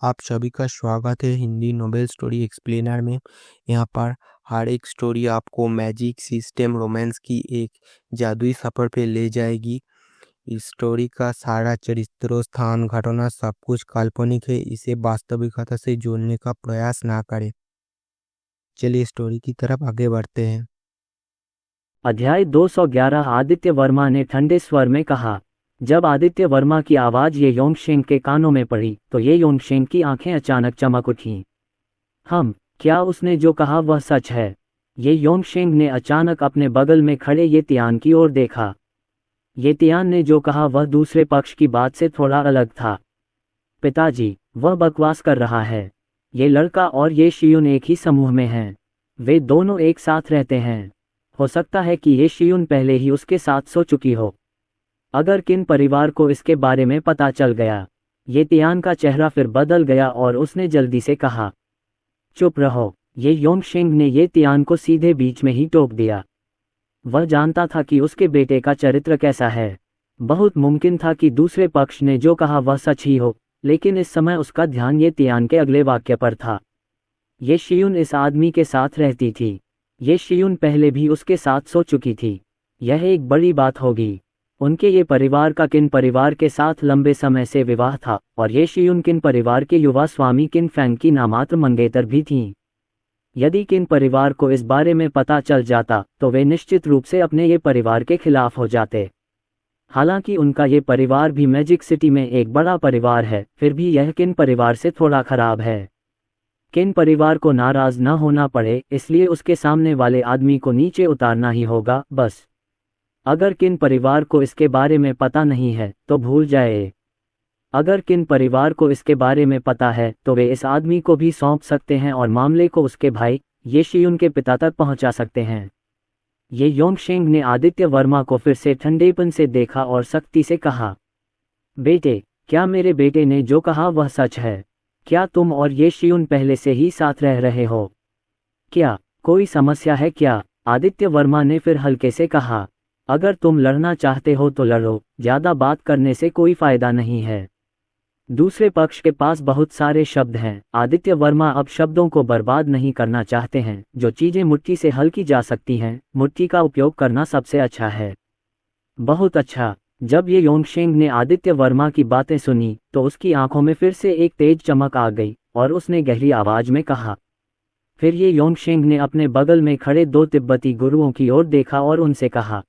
आप सभी का स्वागत है हिंदी नोबेल स्टोरी एक्सप्लेनर में। यहाँ पर हर एक स्टोरी आपको मैजिक सिस्टम रोमांस की एक जादुई सफ़र पे ले जाएगी। इस स्टोरी का सारा चरित्र, स्थान, घटना सब कुछ काल्पनिक है। इसे वास्तविकता से जोड़ने का प्रयास ना करें। चलिए स्टोरी की तरफ आगे बढ़ते हैं। अध्याय 211। आदित्य वर्मा ने ठंडे स्वर में कहा। जब आदित्य वर्मा की आवाज़ ये योंगशेंग के कानों में पड़ी तो ये योंगशेंग की आंखें अचानक चमक उठीं। क्या उसने जो कहा वह सच है? ये योंगशेंग ने अचानक अपने बगल में खड़े ये तियान की ओर देखा। ये तियान ने जो कहा वह दूसरे पक्ष की बात से थोड़ा अलग था। पिताजी, वह बकवास कर रहा है। ये लड़का और ये शियुन एक ही समूह में हैं। वे दोनों एक साथ रहते हैं। हो सकता है कि ये शियुन पहले ही उसके साथ सो चुकी हो। अगर किन परिवार को इसके बारे में पता चल गया। ये तियान का चेहरा फिर बदल गया और उसने जल्दी से कहा, चुप रहो। ये योंगशेंग ने ये तियान को सीधे बीच में ही टोक दिया। वह जानता था कि उसके बेटे का चरित्र कैसा है। बहुत मुमकिन था कि दूसरे पक्ष ने जो कहा वह सच ही हो, लेकिन इस समय उसका ध्यान ये तियान के अगले वाक्य पर था। ये शियुन इस आदमी के साथ रहती थी। ये शियुन पहले भी उसके साथ सो चुकी थी। यह एक बड़ी बात होगी। उनके ये परिवार का किन परिवार के साथ लंबे समय से विवाह था और ये शियुन किन परिवार के युवा स्वामी किन फैंग की नामात्र मंगेतर भी थीं। यदि किन परिवार को इस बारे में पता चल जाता तो वे निश्चित रूप से अपने ये परिवार के खिलाफ हो जाते। हालांकि उनका ये परिवार भी मैजिक सिटी में एक बड़ा परिवार है, फिर भी यह किन परिवार से थोड़ा खराब है। किन परिवार को नाराज न होना पड़े, इसलिए उसके सामने वाले आदमी को नीचे उतारना ही होगा बस। अगर किन परिवार को इसके बारे में पता नहीं है तो भूल जाए। अगर किन परिवार को इसके बारे में पता है तो वे इस आदमी को भी सौंप सकते हैं और मामले को उसके भाई ये शियुन के पिता तक पहुंचा सकते हैं। ये योंगशेंग ने आदित्य वर्मा को फिर से ठंडेपन से देखा और सख्ती से कहा, बेटे, क्या मेरे बेटे ने जो कहा वह सच है? क्या तुम और ये शियुन पहले से ही साथ रह रहे हो? क्या कोई समस्या है क्या? आदित्य वर्मा ने फिर हल्के से कहा, अगर तुम लड़ना चाहते हो तो लड़ो, ज़्यादा बात करने से कोई फायदा नहीं है। दूसरे पक्ष के पास बहुत सारे शब्द हैं। आदित्य वर्मा अब शब्दों को बर्बाद नहीं करना चाहते हैं। जो चीज़ें मुट्ठी से हल की जा सकती हैं, मुट्ठी का उपयोग करना सबसे अच्छा है। बहुत अच्छा। जब ये योंगशेंग ने आदित्य वर्मा की बातें सुनी तो उसकी आंखों में फिर से एक तेज चमक आ गई और उसने गहरी आवाज में कहा। फिर ये योंगशेंग ने अपने बगल में खड़े दो तिब्बती गुरुओं की ओर देखा और उनसे कहा,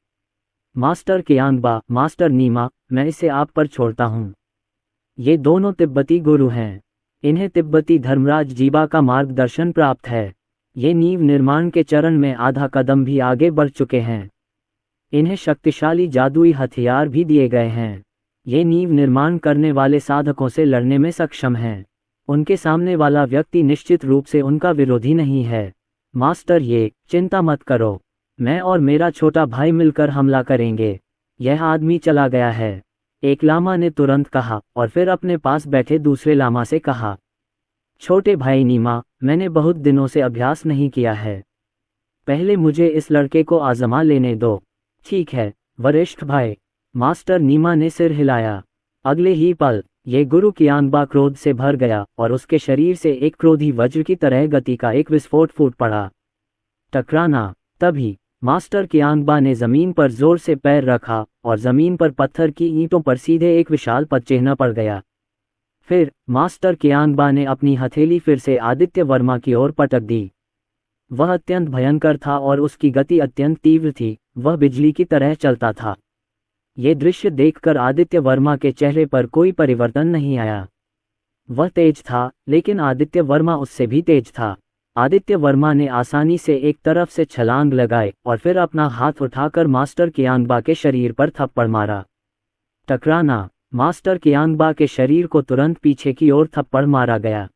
मास्टर कियांगबा, मास्टर नीमा, मैं इसे आप पर छोड़ता हूँ। ये दोनों तिब्बती गुरु हैं। इन्हें तिब्बती धर्मराज जीबा का मार्गदर्शन प्राप्त है। ये नींव निर्माण के चरण में आधा कदम भी आगे बढ़ चुके हैं। इन्हें शक्तिशाली जादुई हथियार भी दिए गए हैं। ये नींव निर्माण करने वाले साधकों से लड़ने में सक्षम हैं। उनके सामने वाला व्यक्ति निश्चित रूप से उनका विरोधी नहीं है। मास्टर, ये चिंता मत करो, मैं और मेरा छोटा भाई मिलकर हमला करेंगे। यह आदमी चला गया है, एक लामा ने तुरंत कहा और फिर अपने पास बैठे दूसरे लामा से कहा, छोटे भाई नीमा, मैंने बहुत दिनों से अभ्यास नहीं किया है। पहले मुझे इस लड़के को आजमा लेने दो। ठीक है वरिष्ठ भाई। मास्टर नीमा ने सिर हिलाया। अगले ही पल ये गुरु कियांगबा क्रोध से भर गया और उसके शरीर से एक क्रोधी वज्र की तरह गति का एक विस्फोट फूट पड़ा। टकराना। तभी मास्टर कियांगबा ने जमीन पर जोर से पैर रखा और जमीन पर पत्थर की ईंटों पर सीधे एक विशाल पदचिह्न पड़ गया। फिर मास्टर कियांगबा ने अपनी हथेली फिर से आदित्य वर्मा की ओर पटक दी। वह अत्यंत भयंकर था और उसकी गति अत्यंत तीव्र थी। वह बिजली की तरह चलता था। ये दृश्य देखकर आदित्य वर्मा के चेहरे पर कोई परिवर्तन नहीं आया। वह तेज था, लेकिन आदित्य वर्मा उससे भी तेज था। आदित्य वर्मा ने आसानी से एक तरफ से छलांग लगाए और फिर अपना हाथ उठाकर मास्टर कियांगबा के शरीर पर थप्पड़ मारा। टकराना। मास्टर कियांगबा के शरीर को तुरंत पीछे की ओर थप्पड़ मारा गया।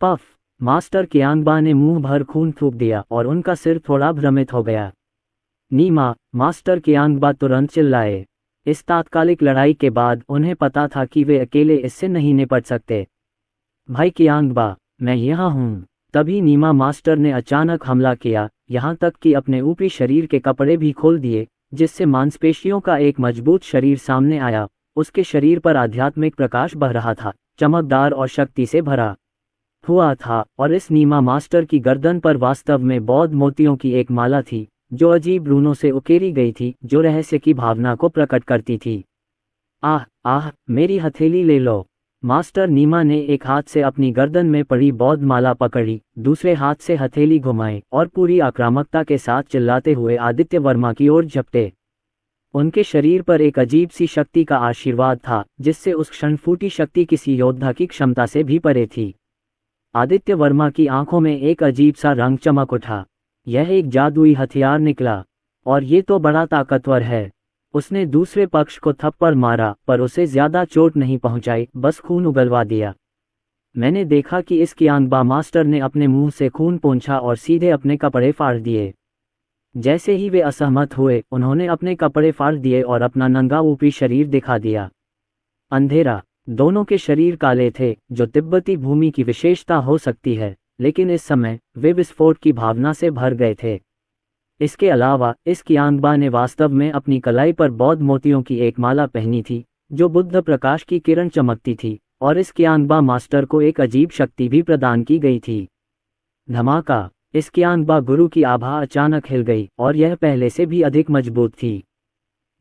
पफ। मास्टर कियांगबा ने मुंह भर खून थूक दिया और उनका सिर थोड़ा भ्रमित हो गया। नीमा, मास्टर कियांगबा तुरंत चिल्लाए। इस तात्कालिक लड़ाई के बाद उन्हें पता था कि वे अकेले इससे नहीं निपट सकते। भाई कियांगबा, मैं यहाँ हूँ। तभी नीमा मास्टर ने अचानक हमला किया, यहाँ तक कि अपने ऊपरी शरीर के कपड़े भी खोल दिए, जिससे मांसपेशियों का एक मजबूत शरीर सामने आया। उसके शरीर पर आध्यात्मिक प्रकाश बह रहा था, चमकदार और शक्ति से भरा हुआ था, और इस नीमा मास्टर की गर्दन पर वास्तव में बौद्ध मोतियों की एक माला थी, जो अजीब रूनों से उकेरी गई थी, जो रहस्य की भावना को प्रकट करती थी। आह आह, मेरी हथेली ले लो। मास्टर नीमा ने एक हाथ से अपनी गर्दन में पड़ी बौद्ध माला पकड़ी, दूसरे हाथ से हथेली घुमाई और पूरी आक्रामकता के साथ चिल्लाते हुए आदित्य वर्मा की ओर झपटे। उनके शरीर पर एक अजीब सी शक्ति का आशीर्वाद था, जिससे उस क्षण फूटी शक्ति किसी योद्धा की क्षमता से भी परे थी। आदित्य वर्मा की आंखों में एक अजीब सा रंग चमक उठा। यह एक जादुई हथियार निकला, और ये तो बड़ा ताकतवर है। उसने दूसरे पक्ष को थप्पड़ मारा, पर उसे ज्यादा चोट नहीं पहुंचाई, बस खून उगलवा दिया। मैंने देखा कि इस कियांबा मास्टर ने अपने मुंह से खून पोंछा और सीधे अपने कपड़े फाड़ दिए। जैसे ही वे असहमत हुए, उन्होंने अपने कपड़े फाड़ दिए और अपना नंगा ऊपरी शरीर दिखा दिया। अंधेरा। दोनों के शरीर काले थे, जो तिब्बती भूमि की विशेषता हो सकती है, लेकिन इस समय वे विस्फोट की भावना से भर गए थे। इसके अलावा इस कियांबा ने वास्तव में अपनी कलाई पर बौद्ध मोतियों की एक माला पहनी थी, जो बुद्ध प्रकाश की किरण चमकती थी, और इस कियांबा मास्टर को एक अजीब शक्ति भी प्रदान की गई थी। धमाका। इस कियांबा गुरु की आभा अचानक हिल गई, और यह पहले से भी अधिक मजबूत थी।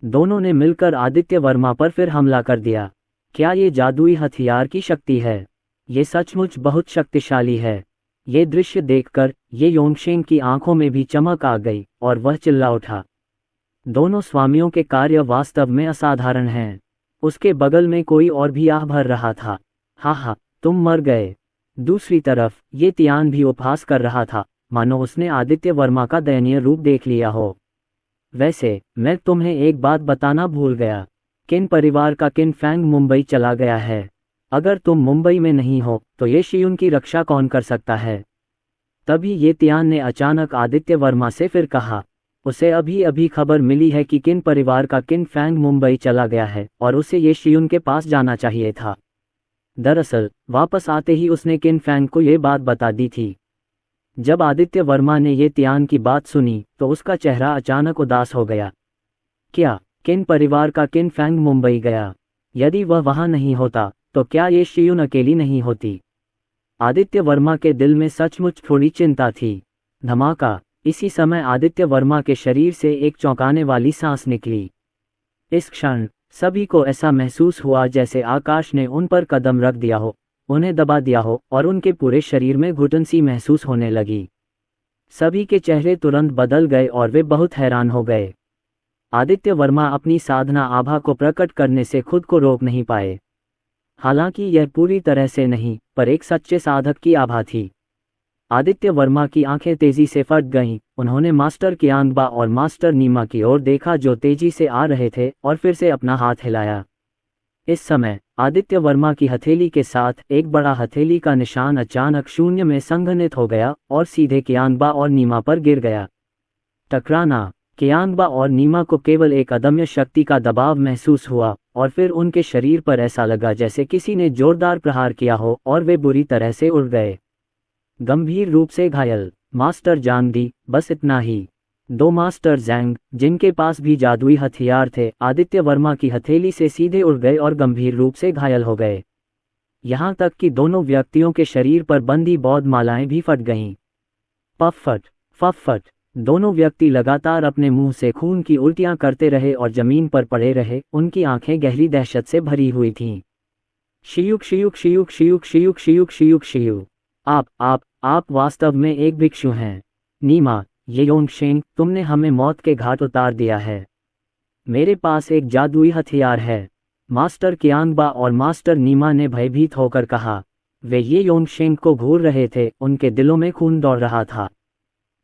दोनों ने मिलकर आदित्य वर्मा पर फिर हमला कर दिया। क्या ये जादुई हथियार की शक्ति है? ये सचमुच बहुत शक्तिशाली है। ये दृश्य देखकर ये योंगशेंग की आंखों में भी चमक आ गई, और वह चिल्ला उठा। दोनों स्वामियों के कार्य वास्तव में असाधारण हैं। उसके बगल में कोई और भी आह भर रहा था। हा, तुम मर गए। दूसरी तरफ ये तियान भी उपहास कर रहा था, मानो उसने आदित्य वर्मा का दयनीय रूप देख लिया हो। वैसे मैं तुम्हें एक बात बताना भूल गया। किन परिवार का किन फैंग मुंबई चला गया है। अगर तुम मुंबई में नहीं हो तो ये शियुन की रक्षा कौन कर सकता है? तभी ये तियान ने अचानक आदित्य वर्मा से फिर कहा। उसे अभी अभी खबर मिली है कि किन परिवार का किन फैंग मुंबई चला गया है, और उसे ये शियुन के पास जाना चाहिए था। दरअसल वापस आते ही उसने किन फैंग को ये बात बता दी थी। जब आदित्य वर्मा ने ये तियान की बात सुनी तो उसका चेहरा अचानक उदास हो गया। क्या किन परिवार का किन फैंग मुंबई गया? यदि वह वहां नहीं होता तो क्या ये शियुन अकेली नहीं होती? आदित्य वर्मा के दिल में सचमुच थोड़ी चिंता थी। धमाका। इसी समय आदित्य वर्मा के शरीर से एक चौंकाने वाली सांस निकली। इस क्षण सभी को ऐसा महसूस हुआ जैसे आकाश ने उन पर कदम रख दिया हो, उन्हें दबा दिया हो, और उनके पूरे शरीर में घुटन सी महसूस होने लगी। सभी के चेहरे तुरंत बदल गए और वे बहुत हैरान हो गए। आदित्य वर्मा अपनी साधना आभा को प्रकट करने से खुद को रोक नहीं पाए। हालांकि यह पूरी तरह से नहीं, पर एक सच्चे साधक की आभा थी। आदित्य वर्मा की आंखें तेजी से फट गईं। उन्होंने मास्टर कियांबा और मास्टर नीमा की ओर देखा, जो तेजी से आ रहे थे, और फिर से अपना हाथ हिलाया। इस समय आदित्य वर्मा की हथेली के साथ एक बड़ा हथेली का निशान अचानक शून्य में संघनित हो गया और सीधे कियांबा और नीमा पर गिर गया। टकराना। कियांबा और नीमा को केवल एक अदम्य शक्ति का दबाव महसूस हुआ, और फिर उनके शरीर पर ऐसा लगा जैसे किसी ने जोरदार प्रहार किया हो, और वे बुरी तरह से उड़ गए। गंभीर रूप से घायल। मास्टर जांगदी, बस इतना ही। दो मास्टर जैंग, जिनके पास भी जादुई हथियार थे, आदित्य वर्मा की हथेली से सीधे उड़ गए और गंभीर रूप से घायल हो गए। यहाँ तक कि दोनों व्यक्तियों के शरीर पर बंधी बौद्ध मालाएं भी फट गईं। पफट फफट। दोनों व्यक्ति लगातार अपने मुंह से खून की उल्टियां करते रहे और जमीन पर पड़े रहे। उनकी आंखें गहरी दहशत से भरी हुई थीं। शियुक शियुक शियुक शियुक शियुक शियुक शियुक शियुक। आप वास्तव में एक भिक्षु हैं। नीमा, ये योंगशेंग, तुमने हमें मौत के घाट उतार दिया है। मेरे पास एक जादुई हथियार है। मास्टर कियांबा और मास्टर नीमा ने भयभीत होकर कहा। वे ये योंगशेंग को घूर रहे थे, उनके दिलों में खून दौड़ रहा था।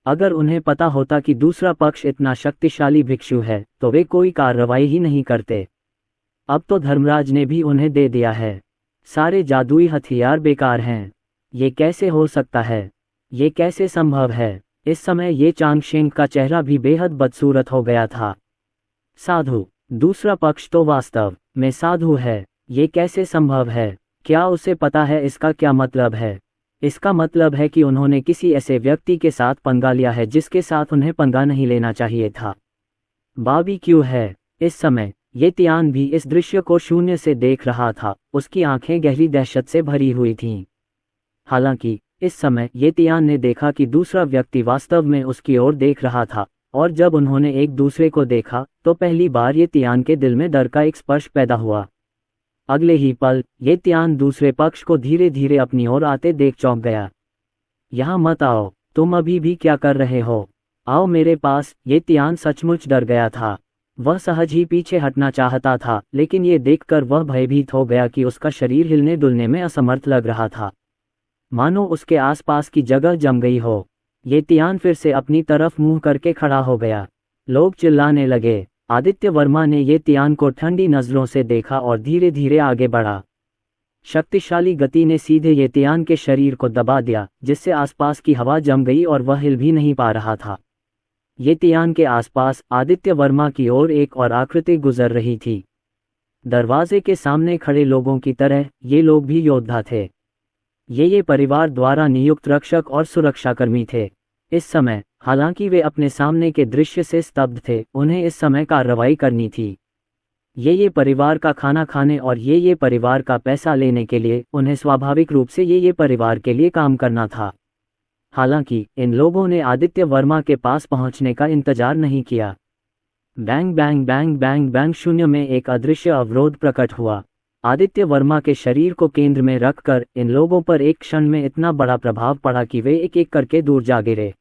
अगर उन्हें पता होता कि दूसरा पक्ष इतना शक्तिशाली भिक्षु है तो वे कोई कार्रवाई ही नहीं करते। अब तो धर्मराज ने भी उन्हें दे दिया है। सारे जादुई हथियार बेकार हैं। ये कैसे हो सकता है? ये कैसे संभव है? इस समय ये चांगशेंग का चेहरा भी बेहद बदसूरत हो गया था। साधु। दूसरा पक्ष तो वास्तव में साधु है। ये कैसे संभव है? क्या उसे पता है इसका क्या मतलब है? इसका मतलब है कि उन्होंने किसी ऐसे व्यक्ति के साथ पंगा लिया है जिसके साथ उन्हें पंगा नहीं लेना चाहिए था। बाबी क्यों है? इस समय ये तियान भी इस दृश्य को शून्य से देख रहा था, उसकी आंखें गहरी दहशत से भरी हुई थीं। हालांकि इस समय ये तियान ने देखा कि दूसरा व्यक्ति वास्तव में उसकी ओर देख रहा था, और जब उन्होंने एक दूसरे को देखा तो पहली बार ये तियान के दिल में डर का एक स्पर्श पैदा हुआ। अगले ही पल ये तियान दूसरे पक्ष को धीरे धीरे अपनी ओर आते देख चौंक गया। यहाँ मत आओ, तुम अभी भी क्या कर रहे हो? आओ मेरे पास। ये तियान सचमुच डर गया था। वह सहज ही पीछे हटना चाहता था, लेकिन ये देखकर वह भयभीत हो गया कि उसका शरीर हिलने डुलने में असमर्थ लग रहा था, मानो उसके आसपास की जगह जम गई हो। ये तियान फिर से अपनी तरफ मुंह करके खड़ा हो गया। लोग चिल्लाने लगे। आदित्य वर्मा ने ये तियान को ठंडी नजरों से देखा और धीरे धीरे आगे बढ़ा। शक्तिशाली गति ने सीधे ये तियान के शरीर को दबा दिया, जिससे आसपास की हवा जम गई और वह हिल भी नहीं पा रहा था। ये तियान के आसपास आदित्य वर्मा की ओर एक और आकृति गुजर रही थी। दरवाजे के सामने खड़े लोगों की तरह ये लोग भी योद्धा थे। ये परिवार द्वारा नियुक्त रक्षक और सुरक्षाकर्मी थे। इस समय हालांकि वे अपने सामने के दृश्य से स्तब्ध थे, उन्हें इस समय कार्रवाई करनी थी। ये परिवार का खाना खाने और ये परिवार का पैसा लेने के लिए उन्हें स्वाभाविक रूप से ये परिवार के लिए काम करना था। हालांकि इन लोगों ने आदित्य वर्मा के पास पहुंचने का इंतजार नहीं किया। Bang bang bang bang bang, शून्य में एक अदृश्य अवरोध प्रकट हुआ। आदित्य वर्मा के शरीर को केंद्र में रखकर इन लोगों पर एक क्षण में इतना बड़ा प्रभाव पड़ा कि वे एक एक करके दूर जा गिरे।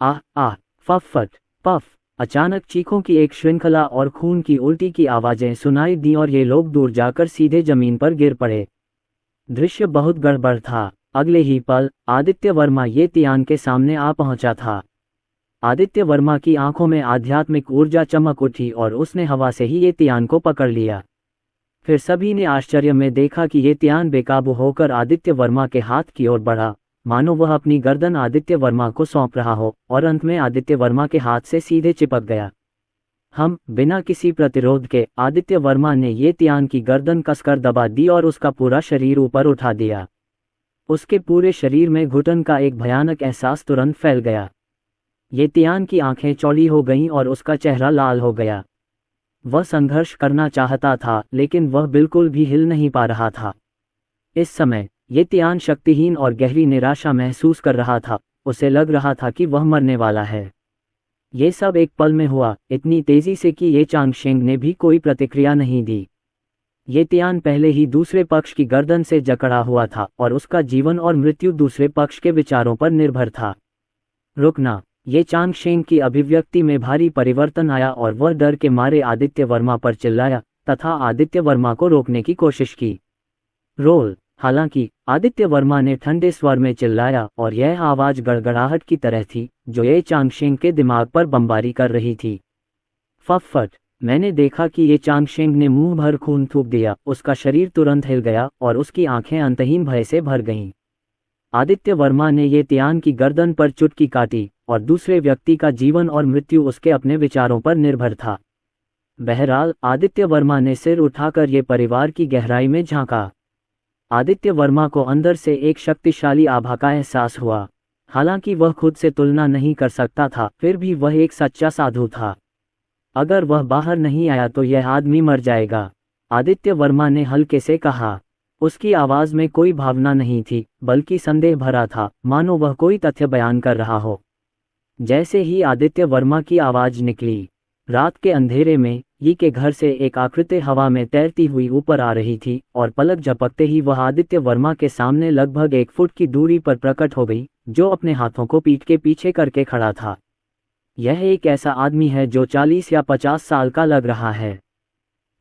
आह आह, फट फट पफ। अचानक चीखों की एक श्रृंखला और खून की उल्टी की आवाजें सुनाई दी और ये लोग दूर जाकर सीधे जमीन पर गिर पड़े। दृश्य बहुत गड़बड़ था। अगले ही पल आदित्य वर्मा ये तियान के सामने आ पहुंचा था। आदित्य वर्मा की आंखों में आध्यात्मिक ऊर्जा चमक उठी और उसने हवा से ही ये तियान को पकड़ लिया। फिर सभी ने आश्चर्य में देखा कि ये तियान बेकाबू होकर आदित्य वर्मा के हाथ की ओर बढ़ा, मानो वह अपनी गर्दन आदित्य वर्मा को सौंप रहा हो, और अंत में आदित्य वर्मा के हाथ से सीधे चिपक गया। बिना किसी प्रतिरोध के आदित्य वर्मा ने ये तियान की गर्दन कसकर दबा दी और उसका पूरा शरीर ऊपर उठा दिया। उसके पूरे शरीर में घुटन का एक भयानक एहसास तुरंत फैल गया। ये तियान की आंखें चौड़ी हो गईं और उसका चेहरा लाल हो गया। वह संघर्ष करना चाहता था, लेकिन वह बिल्कुल भी हिल नहीं पा रहा था। इस समय ये तियान शक्तिहीन और गहरी निराशा महसूस कर रहा था। उसे लग रहा था कि वह मरने वाला है। ये सब एक पल में हुआ, इतनी तेजी से कि ये चांगशेंग ने भी कोई प्रतिक्रिया नहीं दी। ये तियान पहले ही दूसरे पक्ष की गर्दन से जकड़ा हुआ था और उसका जीवन और मृत्यु दूसरे पक्ष के विचारों पर निर्भर था। रुकना। ये चांगशेंग की अभिव्यक्ति में भारी परिवर्तन आया और वह डर के मारे आदित्य वर्मा पर चिल्लाया तथा आदित्य वर्मा को रोकने की कोशिश की। रोल। हालांकि आदित्य वर्मा ने ठंडे स्वर में चिल्लाया और यह आवाज गड़गड़ाहट की तरह थी जो ये चांगशेंग के दिमाग पर बमबारी कर रही थी। फट। मैंने देखा कि ये चांगशेंग ने मुंह भर खून थूक दिया। उसका शरीर तुरंत हिल गया और उसकी आंखें अंतहीन भय से भर गईं। आदित्य वर्मा ने ये तियान की गर्दन पर चुटकी काटी और दूसरे व्यक्ति का जीवन और मृत्यु उसके अपने विचारों पर निर्भर था। बहरहाल आदित्य वर्मा ने सिर उठाकर ये परिवार की गहराई में झांका। आदित्य वर्मा को अंदर से एक शक्तिशाली आभा का एहसास हुआ। हालांकि वह खुद से तुलना नहीं कर सकता था, फिर भी वह एक सच्चा साधु था। अगर वह बाहर नहीं आया तो यह आदमी मर जाएगा, आदित्य वर्मा ने हल्के से कहा। उसकी आवाज में कोई भावना नहीं थी, बल्कि संदेह भरा था, मानो वह कोई तथ्य बयान कर रहा हो। जैसे ही आदित्य वर्मा की आवाज निकली, रात के अंधेरे में यी के घर से एक आकृति हवा में तैरती हुई ऊपर आ रही थी और पलक झपकते ही वह आदित्य वर्मा के सामने लगभग 1 फुट की दूरी पर प्रकट हो गई, जो अपने हाथों को पीठ के पीछे करके खड़ा था। यह एक ऐसा आदमी है जो 40 या 50 साल का लग रहा है।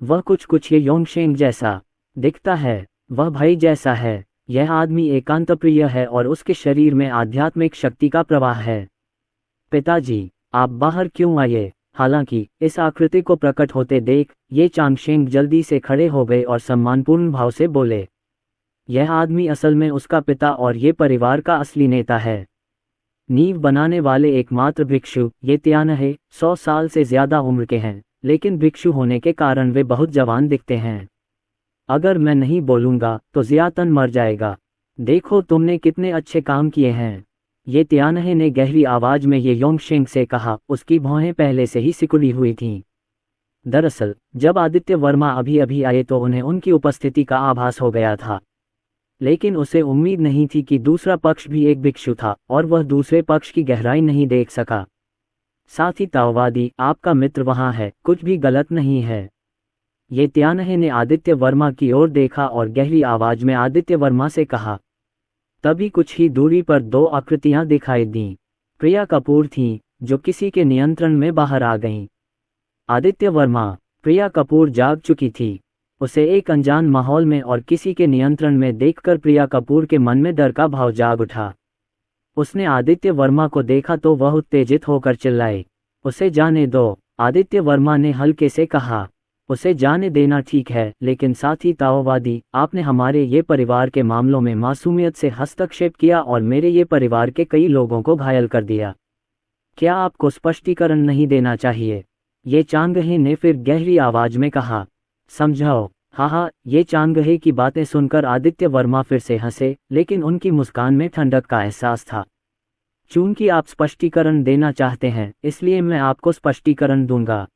वह कुछ ये योंगशेंग जैसा दिखता है। वह भय जैसा है। यह आदमी एकांतप्रिय है और उसके शरीर में आध्यात्मिक शक्ति का प्रवाह है। पिताजी, आप बाहर क्यों आए? हालांकि इस आकृति को प्रकट होते देख ये चांगशेंग जल्दी से खड़े हो गए और सम्मानपूर्ण भाव से बोले। यह आदमी असल में उसका पिता और ये परिवार का असली नेता है। नींव बनाने वाले एकमात्र भिक्षु ये तियान है। 100 साल से ज्यादा उम्र के हैं, लेकिन भिक्षु होने के कारण वे बहुत जवान दिखते हैं। अगर मैं नहीं बोलूंगा तो जियातन मर जाएगा। देखो तुमने कितने अच्छे काम किए हैं, ये तियानहे ने गहरी आवाज में ये योंगशेंग से कहा। उसकी भौहें पहले से ही सिकुड़ी हुई थीं। दरअसल जब आदित्य वर्मा अभी अभी आए तो उन्हें उनकी उपस्थिति का आभास हो गया था, लेकिन उसे उम्मीद नहीं थी कि दूसरा पक्ष भी एक भिक्षु था और वह दूसरे पक्ष की गहराई नहीं देख सका। साथ ही ताओवादी, आपका मित्र वहां है, कुछ भी गलत नहीं है। ये त्यानहे ने आदित्य वर्मा की ओर देखा और गहरी आवाज में आदित्य वर्मा से कहा। तभी कुछ ही दूरी पर दो आकृतियां दिखाई दीं। प्रिया कपूर थीं, जो किसी के नियंत्रण में बाहर आ गईं। आदित्य वर्मा। प्रिया कपूर जाग चुकी थी। उसे एक अनजान माहौल में और किसी के नियंत्रण में देखकर प्रिया कपूर के मन में डर का भाव जाग उठा। उसने आदित्य वर्मा को देखा तो वह उत्तेजित होकर चिल्लाए, उसे जाने दो। आदित्य वर्मा ने हल्के से कहा, उसे जाने देना ठीक है, लेकिन साथ ही ताओवादी, आपने हमारे ये परिवार के मामलों में मासूमियत से हस्तक्षेप किया और मेरे ये परिवार के कई लोगों को घायल कर दिया। क्या आपको स्पष्टीकरण नहीं देना चाहिए? ये चांगहे ने फिर गहरी आवाज में कहा। समझाओ। हाँ, ये चांगहे की बातें सुनकर आदित्य वर्मा फिर से हंसे, लेकिन उनकी मुस्कान में ठंडक का एहसास था। चूंकि आप स्पष्टीकरण देना चाहते हैं, इसलिए मैं आपको स्पष्टीकरण दूंगा,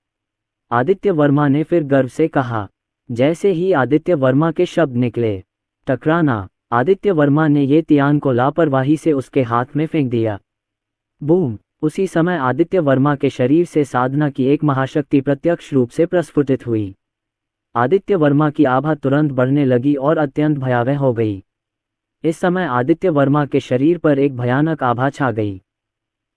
आदित्य वर्मा ने फिर गर्व से कहा। जैसे ही आदित्य वर्मा के शब्द निकले, टकराना, आदित्य वर्मा ने ये तियान को लापरवाही से उसके हाथ में फेंक दिया। बूम! उसी समय आदित्य वर्मा के शरीर से साधना की एक महाशक्ति प्रत्यक्ष रूप से प्रस्फुटित हुई। आदित्य वर्मा की आभा तुरंत बढ़ने लगी और अत्यंत भयावह हो गई। इस समय आदित्य वर्मा के शरीर पर एक भयानक आभा छा गई।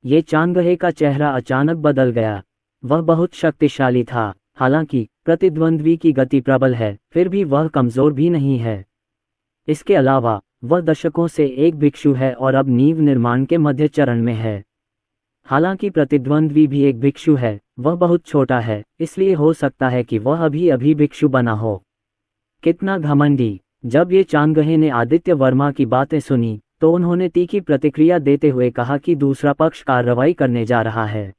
ये चांगहे का चेहरा अचानक बदल गया। वह बहुत शक्तिशाली था। हालांकि प्रतिद्वंद्वी की गति प्रबल है, फिर भी वह कमजोर भी नहीं है। इसके अलावा वह दशकों से एक भिक्षु है और अब नींव निर्माण के मध्य चरण में है। हालांकि प्रतिद्वंद्वी भी एक भिक्षु है, वह बहुत छोटा है, इसलिए हो सकता है कि वह अभी अभी भिक्षु बना हो। कितना घमंडी! जब ये चांगहे ने आदित्य वर्मा की बातें सुनी, तो उन्होंने तीखी प्रतिक्रिया देते हुए कहा कि दूसरा पक्ष कार्रवाई करने जा रहा है।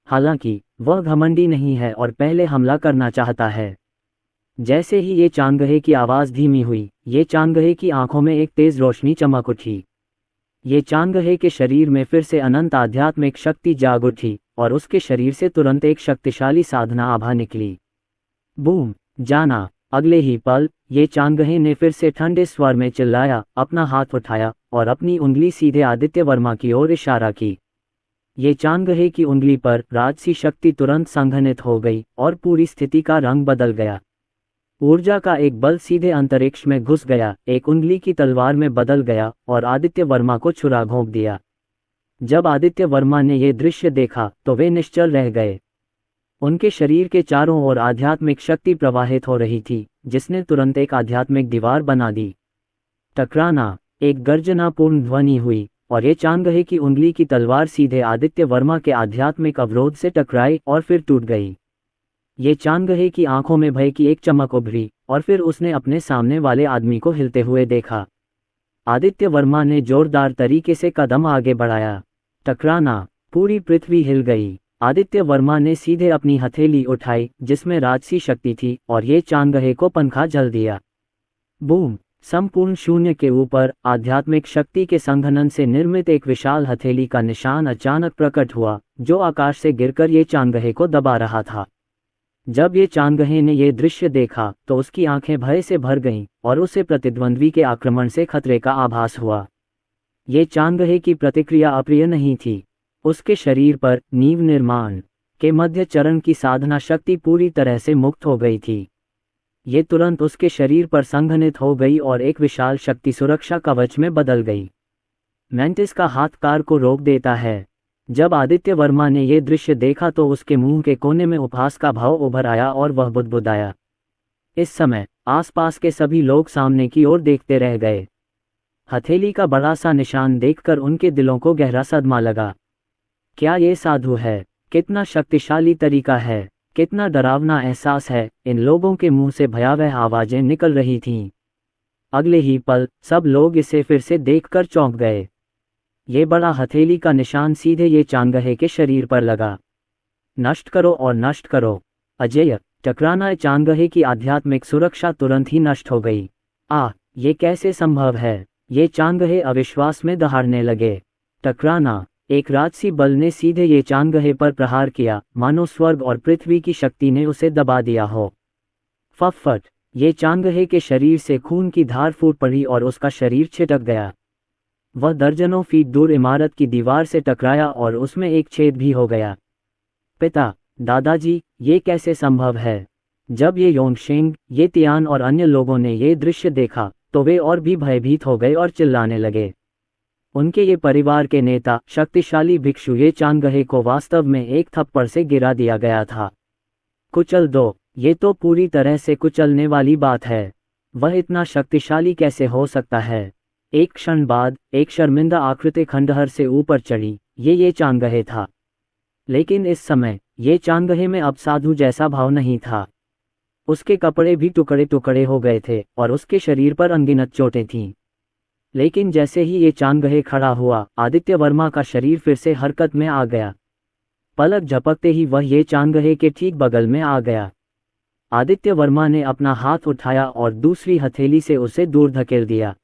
हालांकि वह घमंडी नहीं है और पहले हमला करना चाहता है। जैसे ही ये चांगहे की आवाज़ धीमी हुई, ये चांगहे की आंखों में एक तेज रोशनी चमक उठी। ये चांगहे के शरीर में फिर से अनंत आध्यात्मिक शक्ति जाग उठी और उसके शरीर से तुरंत एक शक्तिशाली साधना आभा निकली। बूम! जाना! अगले ही पल ये चांगहे ने फिर से ठंडे स्वर में चिल्लाया, अपना हाथ उठाया और अपनी उंगली सीधे आदित्य वर्मा की ओर इशारा की। ये चांगहे की उंगली पर राजसी शक्ति तुरंत संघनित हो गई और पूरी स्थिति का रंग बदल गया। ऊर्जा का एक बल सीधे अंतरिक्ष में घुस गया, एक उंगली की तलवार में बदल गया और आदित्य वर्मा को छुरा घोंप दिया। जब आदित्य वर्मा ने यह दृश्य देखा तो वे निश्चल रह गए। उनके शरीर के चारों ओर आध्यात्मिक शक्ति प्रवाहित हो रही थी, जिसने तुरंत एक आध्यात्मिक दीवार बना दी। टकराना! एक गर्जनापूर्ण ध्वनि हुई और ये चांगहे की उंगली की तलवार सीधे आदित्य वर्मा के आध्यात्मिक अवरोध से टकराई और फिर टूट गई। ये चांगहे की आंखों में भय की एक चमक उभरी और फिर उसने अपने सामने वाले आदमी को हिलते हुए देखा। आदित्य वर्मा ने जोरदार तरीके से कदम आगे बढ़ाया। टकराना! पूरी पृथ्वी हिल गई। आदित्य वर्मा ने सीधे अपनी हथेली उठाई, जिसमें राजसी शक्ति थी, और ये चांगहे को पंखा झल दिया। बूम! संपूर्ण शून्य के ऊपर आध्यात्मिक शक्ति के संघनन से निर्मित एक विशाल हथेली का निशान अचानक प्रकट हुआ, जो आकाश से गिरकर ये चांगहे को दबा रहा था। जब ये चांगहे ने यह दृश्य देखा तो उसकी आंखें भय से भर गईं और उसे प्रतिद्वंद्वी के आक्रमण से खतरे का आभास हुआ। ये चांगहे की प्रतिक्रिया अप्रिय नहीं थी। उसके शरीर पर नींव निर्माण के मध्य चरण की साधना शक्ति पूरी तरह से मुक्त हो गई थी। ये तुरंत उसके शरीर पर संघनित हो गई और एक विशाल शक्ति सुरक्षा कवच में बदल गई। मैंटिस का हाथ कार को रोक देता है। जब आदित्य वर्मा ने यह दृश्य देखा तो उसके मुंह के कोने में उपहास का भाव उभर आया और वह बुदबुदाया। इस समय आसपास के सभी लोग सामने की ओर देखते रह गए। हथेली का बड़ा सा निशान देखकर उनके दिलों को गहरा सदमा लगा। क्या ये साधु है? कितना शक्तिशाली तरीका है! कितना डरावना एहसास है! इन लोगों के मुंह से भयावह आवाजें निकल रही थीं। अगले ही पल सब लोग इसे फिर से देखकर चौंक गए। ये बड़ा हथेली का निशान सीधे ये चांगहे के शरीर पर लगा। नष्ट करो और नष्ट करो! अजेय! टकराना! चांगहे की आध्यात्मिक सुरक्षा तुरंत ही नष्ट हो गई। ये कैसे संभव है? ये चांगहे अविश्वास में दहाड़ने लगे। टकराना! एक राजसी बल ने सीधे ये चांगहे पर प्रहार किया, मानो स्वर्ग और पृथ्वी की शक्ति ने उसे दबा दिया हो। फट, ये चांगहे के शरीर से खून की धार फूट पड़ी और उसका शरीर छिटक गया। वह दर्जनों फीट दूर इमारत की दीवार से टकराया और उसमें एक छेद भी हो गया। पिता, दादाजी, ये कैसे संभव है? जब ये योंगशेंग, ये तियान और अन्य लोगों ने ये दृश्य देखा तो वे और भी भयभीत हो गए और चिल्लाने लगे। उनके ये परिवार के नेता, शक्तिशाली भिक्षु ये चांगहे को वास्तव में एक थप्पड़ से गिरा दिया गया था। कुचल दो, ये तो पूरी तरह से कुचलने वाली बात है। वह इतना शक्तिशाली कैसे हो सकता है? एक क्षण बाद एक शर्मिंदा आकृति खंडहर से ऊपर चढ़ी। ये चांगहे था, लेकिन इस समय ये चांगहे में अब साधु जैसा भाव नहीं था। उसके कपड़े भी टुकड़े टुकड़े हो गए थे और उसके शरीर पर अनगिनत चोटें थीं। लेकिन जैसे ही ये चांगहे खड़ा हुआ, आदित्य वर्मा का शरीर फिर से हरकत में आ गया। पलक झपकते ही वह ये चांगहे के ठीक बगल में आ गया। आदित्य वर्मा ने अपना हाथ उठाया और दूसरी हथेली से उसे दूर धकेल दिया।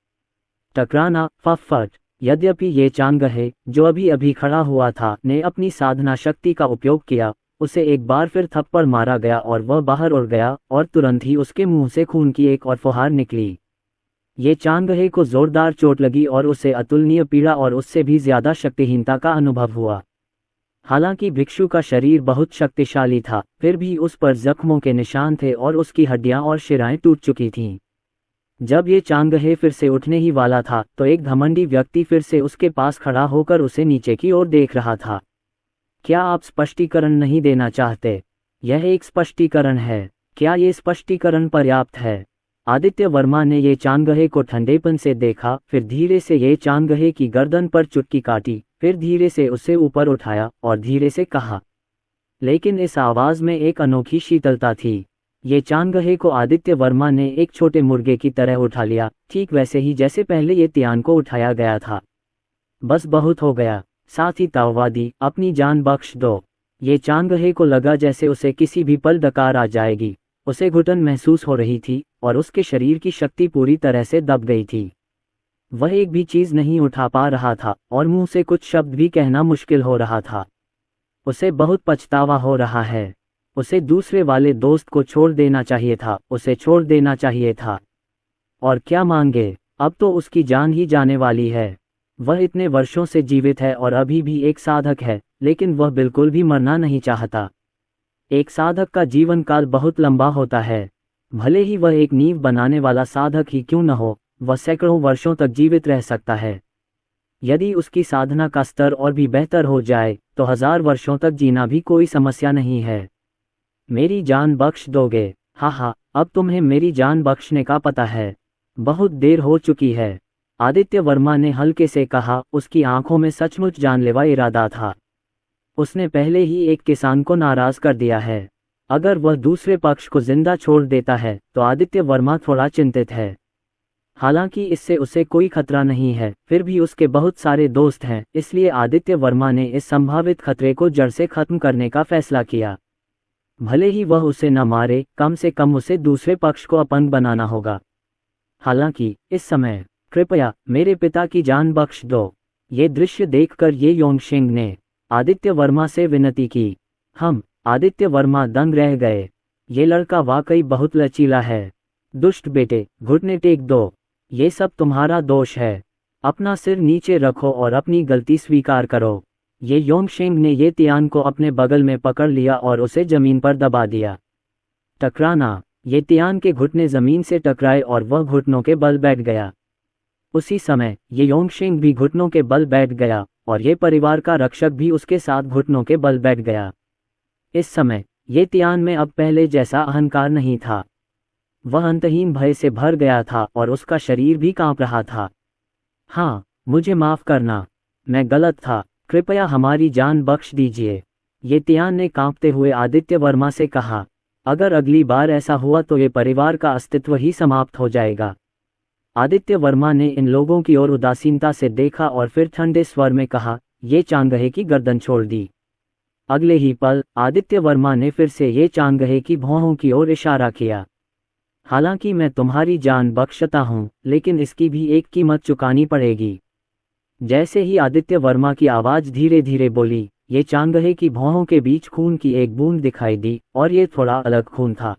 टकराना, फट। यद्यपि ये चांगहे, जो अभी अभी खड़ा हुआ था, ने अपनी साधना शक्ति का उपयोग किया, उसे एक बार फिर थप्पड़ मारा गया और वह बाहर उड़ गया और तुरंत ही उसके मुंह से खून की एक और फुहार निकली। ये चांगहे को जोरदार चोट लगी और उसे अतुलनीय पीड़ा और उससे भी ज्यादा शक्तिहीनता का अनुभव हुआ। हालांकि भिक्षु का शरीर बहुत शक्तिशाली था, फिर भी उस पर जख्मों के निशान थे और उसकी हड्डियां और शिराएं टूट चुकी थीं। जब ये चांगहे फिर से उठने ही वाला था तो एक घमंडी व्यक्ति फिर से उसके पास खड़ा होकर उसे नीचे की ओर देख रहा था। क्या आप स्पष्टीकरण नहीं देना चाहते? यह एक स्पष्टीकरण है। क्या ये स्पष्टीकरण पर्याप्त है? आदित्य वर्मा ने ये चांगहे को ठंडेपन से देखा, फिर धीरे से ये चांगहे की गर्दन पर चुटकी काटी, फिर धीरे से उसे ऊपर उठाया और धीरे से कहा। लेकिन इस आवाज में एक अनोखी शीतलता थी। ये चांगहे को आदित्य वर्मा ने एक छोटे मुर्गे की तरह उठा लिया, ठीक वैसे ही जैसे पहले ये तियान को उठाया गया था। बस बहुत हो गया, साथ ही ताओवादी, अपनी जान बख्श दो। ये चांगहे को लगा जैसे उसे किसी भी पल डकार आ जाएगी। उसे घुटन महसूस हो रही थी और उसके शरीर की शक्ति पूरी तरह से दब गई थी। वह एक भी चीज नहीं उठा पा रहा था और मुंह से कुछ शब्द भी कहना मुश्किल हो रहा था। उसे बहुत पछतावा हो रहा है। उसे दूसरे वाले दोस्त को छोड़ देना चाहिए था, उसे छोड़ देना चाहिए था। और क्या मांगे, अब तो उसकी जान ही जाने वाली है। वह इतने वर्षों से जीवित है और अभी भी एक साधक है, लेकिन वह बिल्कुल भी मरना नहीं चाहता। एक साधक का जीवन काल बहुत लंबा होता है। भले ही वह एक नींव बनाने वाला साधक ही क्यों न हो, वह सैकड़ों वर्षों तक जीवित रह सकता है। यदि उसकी साधना का स्तर और भी बेहतर हो जाए तो 1000 वर्षों तक जीना भी कोई समस्या नहीं है। मेरी जान बख्श दोगे? हाँ, अब तुम्हें मेरी जान बख्शने का पता है। बहुत देर हो चुकी है, आदित्य वर्मा ने हल्के से कहा। उसकी आंखों में सचमुच जानलेवा इरादा था। उसने पहले ही एक किसान को नाराज कर दिया है। अगर वह दूसरे पक्ष को जिंदा छोड़ देता है तो आदित्य वर्मा थोड़ा चिंतित है। हालांकि इससे उसे कोई खतरा नहीं है, फिर भी उसके बहुत सारे दोस्त हैं, इसलिए आदित्य वर्मा ने इस संभावित खतरे को जड़ से खत्म करने का फैसला किया। भले ही वह उसे न मारे, कम से कम उसे दूसरे पक्ष को अपंग बनाना होगा। हालांकि इस समय, कृपया मेरे पिता की जान बख्श दो। ये दृश्य देखकर ये योंगशेंग ने आदित्य वर्मा से विनती की। आदित्य वर्मा दंग रह गए। ये लड़का वाकई बहुत लचीला है। दुष्ट बेटे, घुटने टेक दो। ये सब तुम्हारा दोष है। अपना सिर नीचे रखो और अपनी गलती स्वीकार करो। ये योंगशेंग ने ये तियान को अपने बगल में पकड़ लिया और उसे जमीन पर दबा दिया। टकराना, ये तियान के घुटने जमीन से टकराए और वह घुटनों के बल बैठ गया। उसी समय ये योंगशेंग भी घुटनों के बल बैठ गया और ये परिवार का रक्षक भी उसके साथ घुटनों के बल बैठ गया। इस समय ये तियान में अब पहले जैसा अहंकार नहीं था। वह अंतहीन भय से भर गया था और उसका शरीर भी कांप रहा था। हाँ, मुझे माफ करना, मैं गलत था। कृपया हमारी जान बख्श दीजिए, ये तियान ने कांपते हुए आदित्य वर्मा से कहा। अगर अगली बार ऐसा हुआ तो ये परिवार का अस्तित्व ही समाप्त हो जाएगा। आदित्य वर्मा ने इन लोगों की ओर उदासीनता से देखा और फिर ठंडे स्वर में कहा, ये चांगहे की गर्दन छोड़ दी। अगले ही पल आदित्य वर्मा ने फिर से ये चांगहे की भौहों की ओर इशारा किया। हालांकि मैं तुम्हारी जान बख्शता हूं, लेकिन इसकी भी एक कीमत चुकानी पड़ेगी। जैसे ही आदित्य वर्मा की आवाज धीरे धीरे बोली, ये चांगहे की भौहों के बीच खून की एक बूंद दिखाई दी, और ये थोड़ा अलग खून था।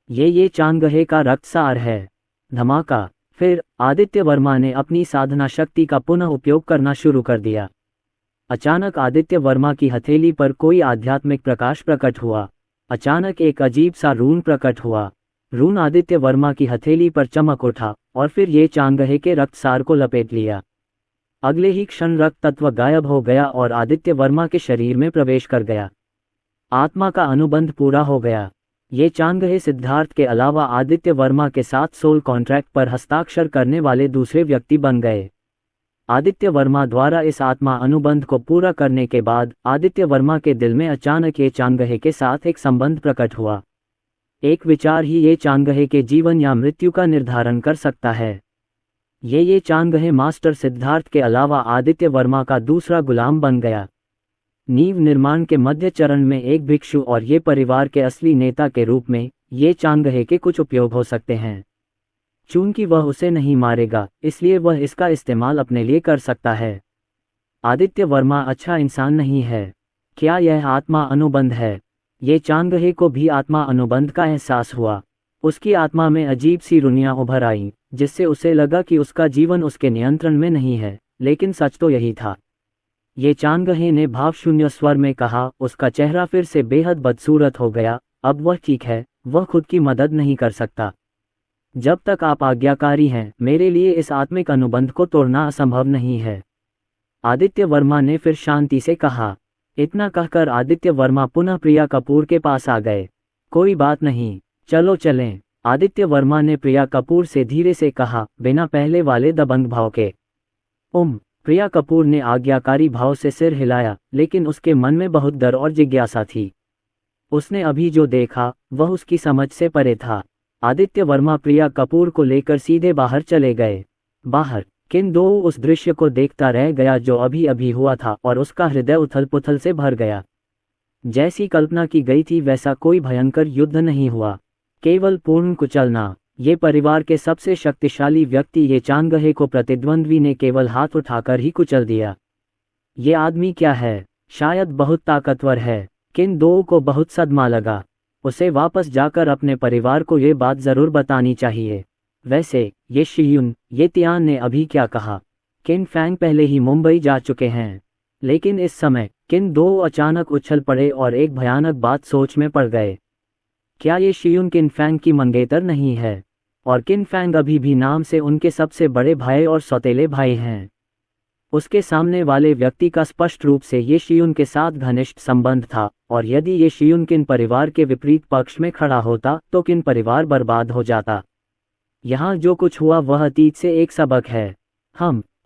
ये चांगहे का रक्तसार है। धमाका। फिर आदित्य वर्मा ने अपनी साधना शक्ति का पुनः उपयोग करना शुरू कर दिया। अचानक आदित्य वर्मा की हथेली पर कोई आध्यात्मिक प्रकाश प्रकट हुआ। अचानक एक अजीब सा रून प्रकट हुआ। रून आदित्य वर्मा की हथेली पर चमक उठा और फिर ये चांगहे के रक्तसार को लपेट लिया। अगले ही क्षण रक्त तत्व गायब हो गया और आदित्य वर्मा के शरीर में प्रवेश कर गया। आत्मा का अनुबंध पूरा हो गया। ये चांगहे सिद्धार्थ के अलावा आदित्य वर्मा के साथ सोल कॉन्ट्रैक्ट पर हस्ताक्षर करने वाले दूसरे व्यक्ति बन गए। आदित्य वर्मा द्वारा इस आत्मा अनुबंध को पूरा करने के बाद आदित्य वर्मा के दिल में अचानक ये चांगहे के साथ एक संबंध प्रकट हुआ। एक विचार ही ये चांगहे के जीवन या मृत्यु का निर्धारण कर सकता है। ये चांगहे मास्टर सिद्धार्थ के अलावा आदित्य वर्मा का दूसरा गुलाम बन गया। नींव निर्माण के मध्य चरण में एक भिक्षु और ये परिवार के असली नेता के रूप में ये चांगहे के कुछ उपयोग हो सकते हैं। चूंकि वह उसे नहीं मारेगा, इसलिए वह इसका इस्तेमाल अपने लिए कर सकता है। आदित्य वर्मा अच्छा इंसान नहीं है। क्या यह आत्मा अनुबंध है? ये चांगहे को भी आत्मा अनुबंध का एहसास हुआ। उसकी आत्मा में अजीब सी रुनियां उभर आईं, जिससे उसे लगा कि उसका जीवन उसके नियंत्रण में नहीं है, लेकिन सच तो यही था। ये चांगहे ने भावशून्य स्वर में कहा। उसका चेहरा फिर से बेहद बदसूरत हो गया। अब वह ठीक है, वह खुद की मदद नहीं कर सकता। जब तक आप आज्ञाकारी हैं, मेरे लिए इस आत्मिक अनुबंध को तोड़ना असंभव नहीं है। आदित्य वर्मा ने फिर शांति से कहा। इतना कहकर आदित्य वर्मा पुनः प्रिया कपूर के पास आ गए। कोई बात नहीं, चलो चलें, आदित्य वर्मा ने प्रिया कपूर से धीरे से कहा, बिना पहले वाले दबंग भाव के। प्रिया कपूर ने आज्ञाकारी भाव से सिर हिलाया, लेकिन उसके मन में बहुत डर और जिज्ञासा थी। उसने अभी जो देखा वह उसकी समझ से परे था। आदित्य वर्मा प्रिया कपूर को लेकर सीधे बाहर चले गए। बाहर किन दो उस दृश्य को देखता रह गया जो अभी अभी हुआ था, और उसका हृदय उथल पुथल से भर गया। जैसी कल्पना की गई थी वैसा कोई भयंकर युद्ध नहीं हुआ, केवल पूर्ण कुचलना। ये परिवार के सबसे शक्तिशाली व्यक्ति ये चांगहे को प्रतिद्वंद्वी ने केवल हाथ उठाकर ही कुचल दिया। ये आदमी क्या है? शायद बहुत ताकतवर है। किन दो को बहुत सदमा लगा। उसे वापस जाकर अपने परिवार को ये बात जरूर बतानी चाहिए। वैसे ये शियुन, ये तियान ने अभी क्या कहा? किन फैंग पहले ही मुंबई जा चुके हैं, लेकिन इस समय किन दो अचानक उछल पड़े और एक भयानक बात सोच में पड़ गए। क्या ये शियुन किन फैंग की मंगेतर नहीं है? और किन फैंग अभी भी नाम से उनके सबसे बड़े भाई और सौतेले भाई हैं। उसके सामने वाले व्यक्ति का स्पष्ट रूप से ये शियुन के साथ घनिष्ठ संबंध था, और यदि ये शियुन किन परिवार के विपरीत पक्ष में खड़ा होता तो किन परिवार बर्बाद हो जाता। यहाँ जो कुछ हुआ वह अतीत से एक सबक है।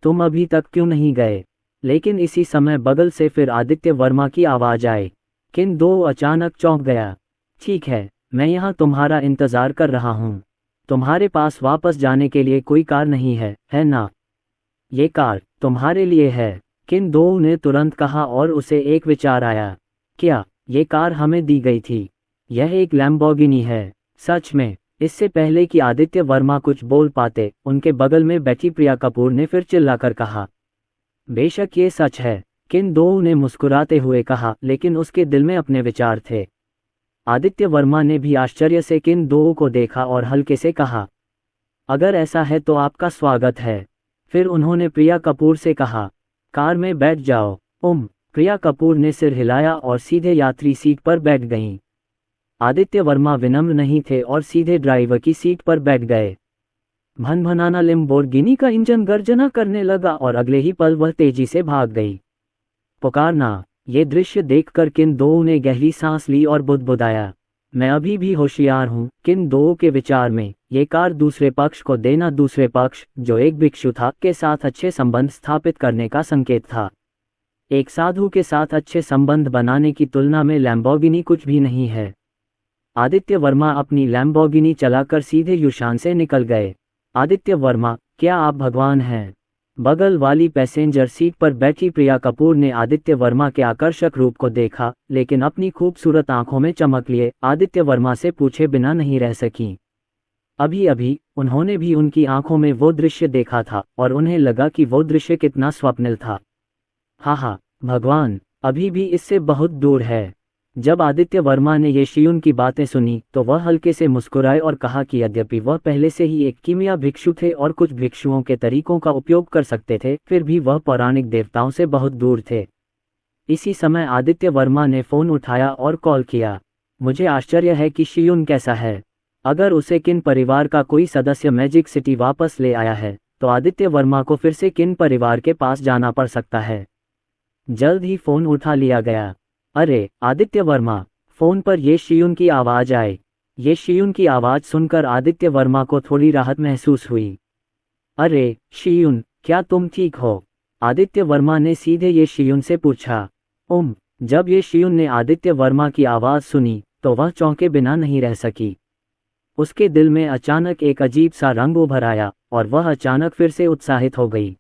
तुम अभी तक क्यों नहीं गए? लेकिन इसी समय बगल से फिर आदित्य वर्मा की आवाज आई। किन दो अचानक चौंक गया। ठीक है, मैं यहाँ तुम्हारा इंतजार कर रहा हूँ। तुम्हारे पास वापस जाने के लिए कोई कार नहीं है ना? ये कार तुम्हारे लिए है, किन दो ने तुरंत कहा, और उसे एक विचार आया। क्या ये कार हमें दी गई थी? यह एक लैम्बोर्गिनी है। सच में? इससे पहले कि आदित्य वर्मा कुछ बोल पाते, उनके बगल में बैठी प्रिया कपूर ने फिर चिल्लाकर कहा, बेशक ये सच है, किन दो ने मुस्कुराते हुए कहा, लेकिन उसके दिल में अपने विचार थे। आदित्य वर्मा ने भी आश्चर्य से किन दो को देखा और हल्के से कहा, अगर ऐसा है तो आपका स्वागत है। फिर उन्होंने प्रिया कपूर से कहा, कार में बैठ जाओ। प्रिया कपूर ने सिर हिलाया और सीधे यात्री सीट पर बैठ गईं। आदित्य वर्मा विनम्र नहीं थे और सीधे ड्राइवर की सीट पर बैठ गए। भनभनाना लैम्बोर्गिनी का इंजन गर्जना करने लगा और अगले ही पल वह तेजी से भाग गई। पुकारना। ये दृश्य देखकर किन दो ने गहरी सांस ली और बुदबुदाया, मैं अभी भी होशियार हूँ। किन दो के विचार में ये कार दूसरे पक्ष को देना, दूसरे पक्ष जो एक भिक्षु था, के साथ अच्छे संबंध स्थापित करने का संकेत था। एक साधु के साथ अच्छे संबंध बनाने की तुलना में लैम्बोर्गिनी कुछ भी नहीं है। आदित्य वर्मा अपनी लैम्बोर्गिनी चलाकर सीधे युशान से निकल गए। आदित्य वर्मा, क्या आप भगवान हैं? बगल वाली पैसेंजर सीट पर बैठी प्रिया कपूर ने आदित्य वर्मा के आकर्षक रूप को देखा, लेकिन अपनी खूबसूरत आंखों में चमक लिए आदित्य वर्मा से पूछे बिना नहीं रह सकी। अभी अभी उन्होंने भी उनकी आंखों में वो दृश्य देखा था और उन्हें लगा कि वो दृश्य कितना स्वप्निल था। हाँ, भगवान अभी भी इससे बहुत दूर है। जब आदित्य वर्मा ने ये शियुन की बातें सुनी तो वह हल्के से मुस्कुराए और कहा कि यद्यपि वह पहले से ही एक कीमिया भिक्षु थे और कुछ भिक्षुओं के तरीकों का उपयोग कर सकते थे, फिर भी वह पौराणिक देवताओं से बहुत दूर थे। इसी समय आदित्य वर्मा ने फ़ोन उठाया और कॉल किया। मुझे आश्चर्य है कि शियुन कैसा है। अगर उसे किन परिवार का कोई सदस्य मैजिक सिटी वापस ले आया है तो आदित्य वर्मा को फिर से किन परिवार के पास जाना पड़ सकता है। जल्द ही फ़ोन उठा लिया गया। अरे आदित्य वर्मा, फ़ोन पर ये शियुन की आवाज़ आई। ये शियुन की आवाज़ सुनकर आदित्य वर्मा को थोड़ी राहत महसूस हुई। अरे शियुन, क्या तुम ठीक हो? आदित्य वर्मा ने सीधे ये शियुन से पूछा। जब ये शियुन ने आदित्य वर्मा की आवाज़ सुनी तो वह चौंके बिना नहीं रह सकी। उसके दिल में अचानक एक अजीब सा रंग उभर आया और वह अचानक फिर से उत्साहित हो गई।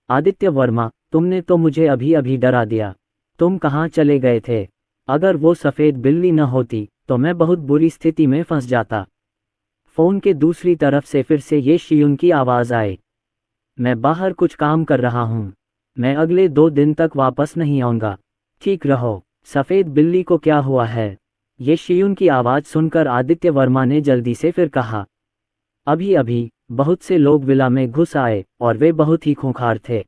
आदित्य वर्मा, तुमने तो मुझे अभी अभी डरा दिया। तुम कहाँ चले गए थे? अगर वो सफ़ेद बिल्ली न होती तो मैं बहुत बुरी स्थिति में फंस जाता। फ़ोन के दूसरी तरफ से फिर से ये शियुन की आवाज़ आई। मैं बाहर कुछ काम कर रहा हूँ। मैं अगले 2 दिन तक वापस नहीं आऊँगा। ठीक रहो। सफ़ेद बिल्ली को क्या हुआ है? ये शियुन की आवाज़ सुनकर आदित्य वर्मा ने जल्दी से फिर कहा। अभी अभी बहुत से लोग विला में घुस आए और वे बहुत ही खूंखार थे।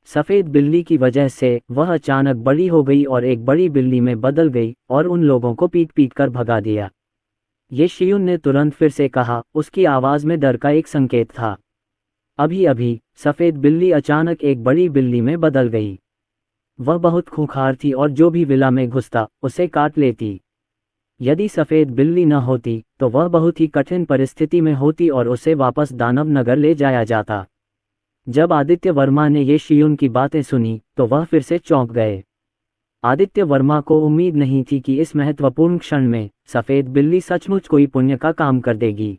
सफ़ेद बिल्ली की वजह से वह अचानक बड़ी हो गई और एक बड़ी बिल्ली में बदल गई और उन लोगों को पीट पीट कर भगा दिया। ये शियुन ने तुरंत फिर से कहा। उसकी आवाज़ में डर का एक संकेत था। अभी अभी सफ़ेद बिल्ली अचानक एक बड़ी बिल्ली में बदल गई। वह बहुत खूंखार थी और जो भी विला में घुसता उसे काट लेती। यदि सफ़ेद बिल्ली न होती तो वह बहुत ही कठिन परिस्थिति में होती और उसे वापस दानव नगर ले जाया जाता। जब आदित्य वर्मा ने ये शियुन की बातें सुनी तो वह फिर से चौंक गए। आदित्य वर्मा को उम्मीद नहीं थी कि इस महत्वपूर्ण क्षण में सफ़ेद बिल्ली सचमुच कोई पुण्य का काम कर देगी।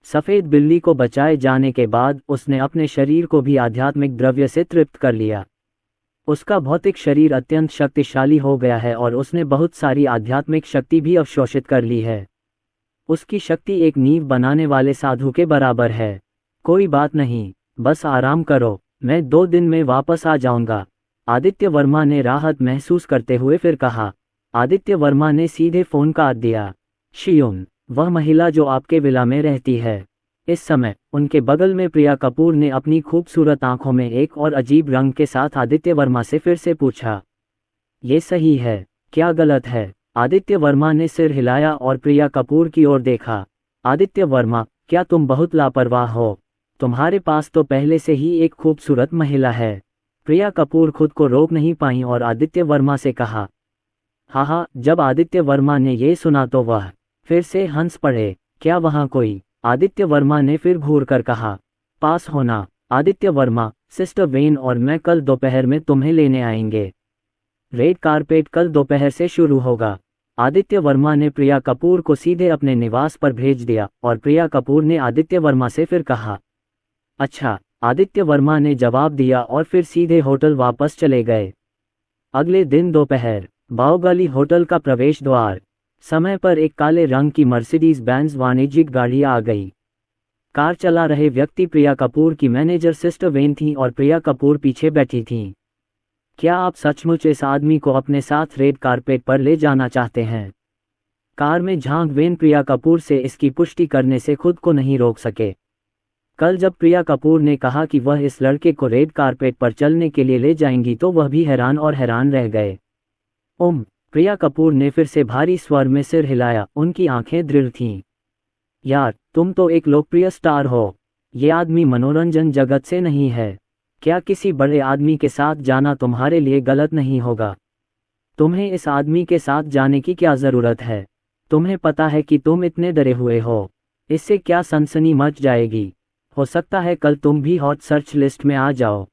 सफ़ेद बिल्ली को बचाए जाने के बाद उसने अपने शरीर को भी आध्यात्मिक द्रव्य से तृप्त कर लिया। उसका भौतिक शरीर अत्यंत शक्तिशाली हो गया है और उसने बहुत सारी आध्यात्मिक शक्ति भी अवशोषित कर ली है। उसकी शक्ति एक नींव बनाने वाले साधु के बराबर है। कोई बात नहीं, बस आराम करो, मैं 2 दिन में वापस आ जाऊंगा। आदित्य वर्मा ने राहत महसूस करते हुए फिर कहा। आदित्य वर्मा ने सीधे फ़ोन काट दिया। शियुन, वह महिला जो आपके विला में रहती है। इस समय उनके बगल में प्रिया कपूर ने अपनी खूबसूरत आंखों में एक और अजीब रंग के साथ आदित्य वर्मा से फिर से पूछा। ये सही है, क्या गलत है? आदित्य वर्मा ने सिर हिलाया और प्रिया कपूर की ओर देखा। आदित्य वर्मा, क्या तुम बहुत लापरवाह हो? तुम्हारे पास तो पहले से ही एक खूबसूरत महिला है। प्रिया कपूर खुद को रोक नहीं पाई और आदित्य वर्मा से कहा। हाँ, जब आदित्य वर्मा ने ये सुना तो वह फिर से हंस पड़े। क्या वहाँ कोई? आदित्य वर्मा ने फिर घूर कर कहा। पास होना। आदित्य वर्मा, सिस्टर वेन और मैं कल दोपहर में तुम्हें लेने आएंगे। रेड कारपेट कल दोपहर से शुरू होगा। आदित्य वर्मा ने प्रिया कपूर को सीधे अपने निवास पर भेज दिया और प्रिया कपूर ने आदित्य वर्मा से फिर कहा। अच्छा, आदित्य वर्मा ने जवाब दिया और फिर सीधे होटल वापस चले गए। अगले दिन दोपहर, बाओगाली होटल का प्रवेश द्वार। समय पर एक काले रंग की मर्सिडीज बेंज वाणिज्यिक गाड़ी आ गई। कार चला रहे व्यक्ति प्रिया कपूर की मैनेजर सिस्टर वेन थी और प्रिया कपूर पीछे बैठी थीं। क्या आप सचमुच इस आदमी को अपने साथ रेड कारपेट पर ले जाना चाहते हैं? कार में झांक वेन प्रिया कपूर से इसकी पुष्टि करने से खुद को नहीं रोक सके। कल जब प्रिया कपूर ने कहा कि वह इस लड़के को रेड कारपेट पर चलने के लिए ले जाएंगी तो वह भी हैरान रह गए। प्रिया कपूर ने फिर से भारी स्वर में सिर हिलाया। उनकी आंखें दृढ़ थीं। यार, तुम तो एक लोकप्रिय स्टार हो। ये आदमी मनोरंजन जगत से नहीं है। क्या किसी बड़े आदमी के साथ जाना तुम्हारे लिए गलत नहीं होगा? तुम्हें इस आदमी के साथ जाने की क्या ज़रूरत है? तुम्हें पता है कि तुम इतने डरे हुए हो। इससे क्या सनसनी मच जाएगी। हो सकता है कल तुम भी हॉट सर्च लिस्ट में आ जाओ।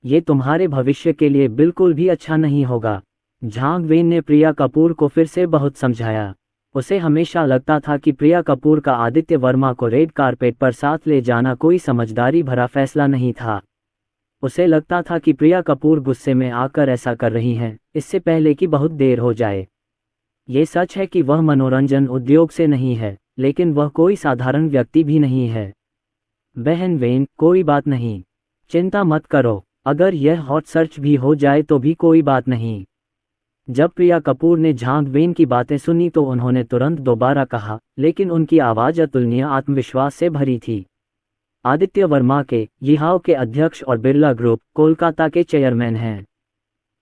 ये तुम्हारे भविष्य के लिए बिल्कुल भी अच्छा नहीं होगा। झांग वेन ने प्रिया कपूर को फिर से बहुत समझाया। उसे हमेशा लगता था कि प्रिया कपूर का आदित्य वर्मा को रेड कारपेट पर साथ ले जाना कोई समझदारी भरा फैसला नहीं था। उसे लगता था कि प्रिया कपूर गुस्से में आकर ऐसा कर रही हैं, इससे पहले कि बहुत देर हो जाए। ये सच है कि वह मनोरंजन उद्योग से नहीं है, लेकिन वह कोई साधारण व्यक्ति भी नहीं है। बहन वेन, कोई बात नहीं, चिंता मत करो, अगर यह हॉट सर्च भी हो जाए तो भी कोई बात नहीं। जब प्रिया कपूर ने झांग वेन की बातें सुनी तो उन्होंने तुरंत दोबारा कहा, लेकिन उनकी आवाज़ अतुलनीय आत्मविश्वास से भरी थी। आदित्य वर्मा के यीहाओ के अध्यक्ष और बिरला ग्रुप कोलकाता के चेयरमैन हैं।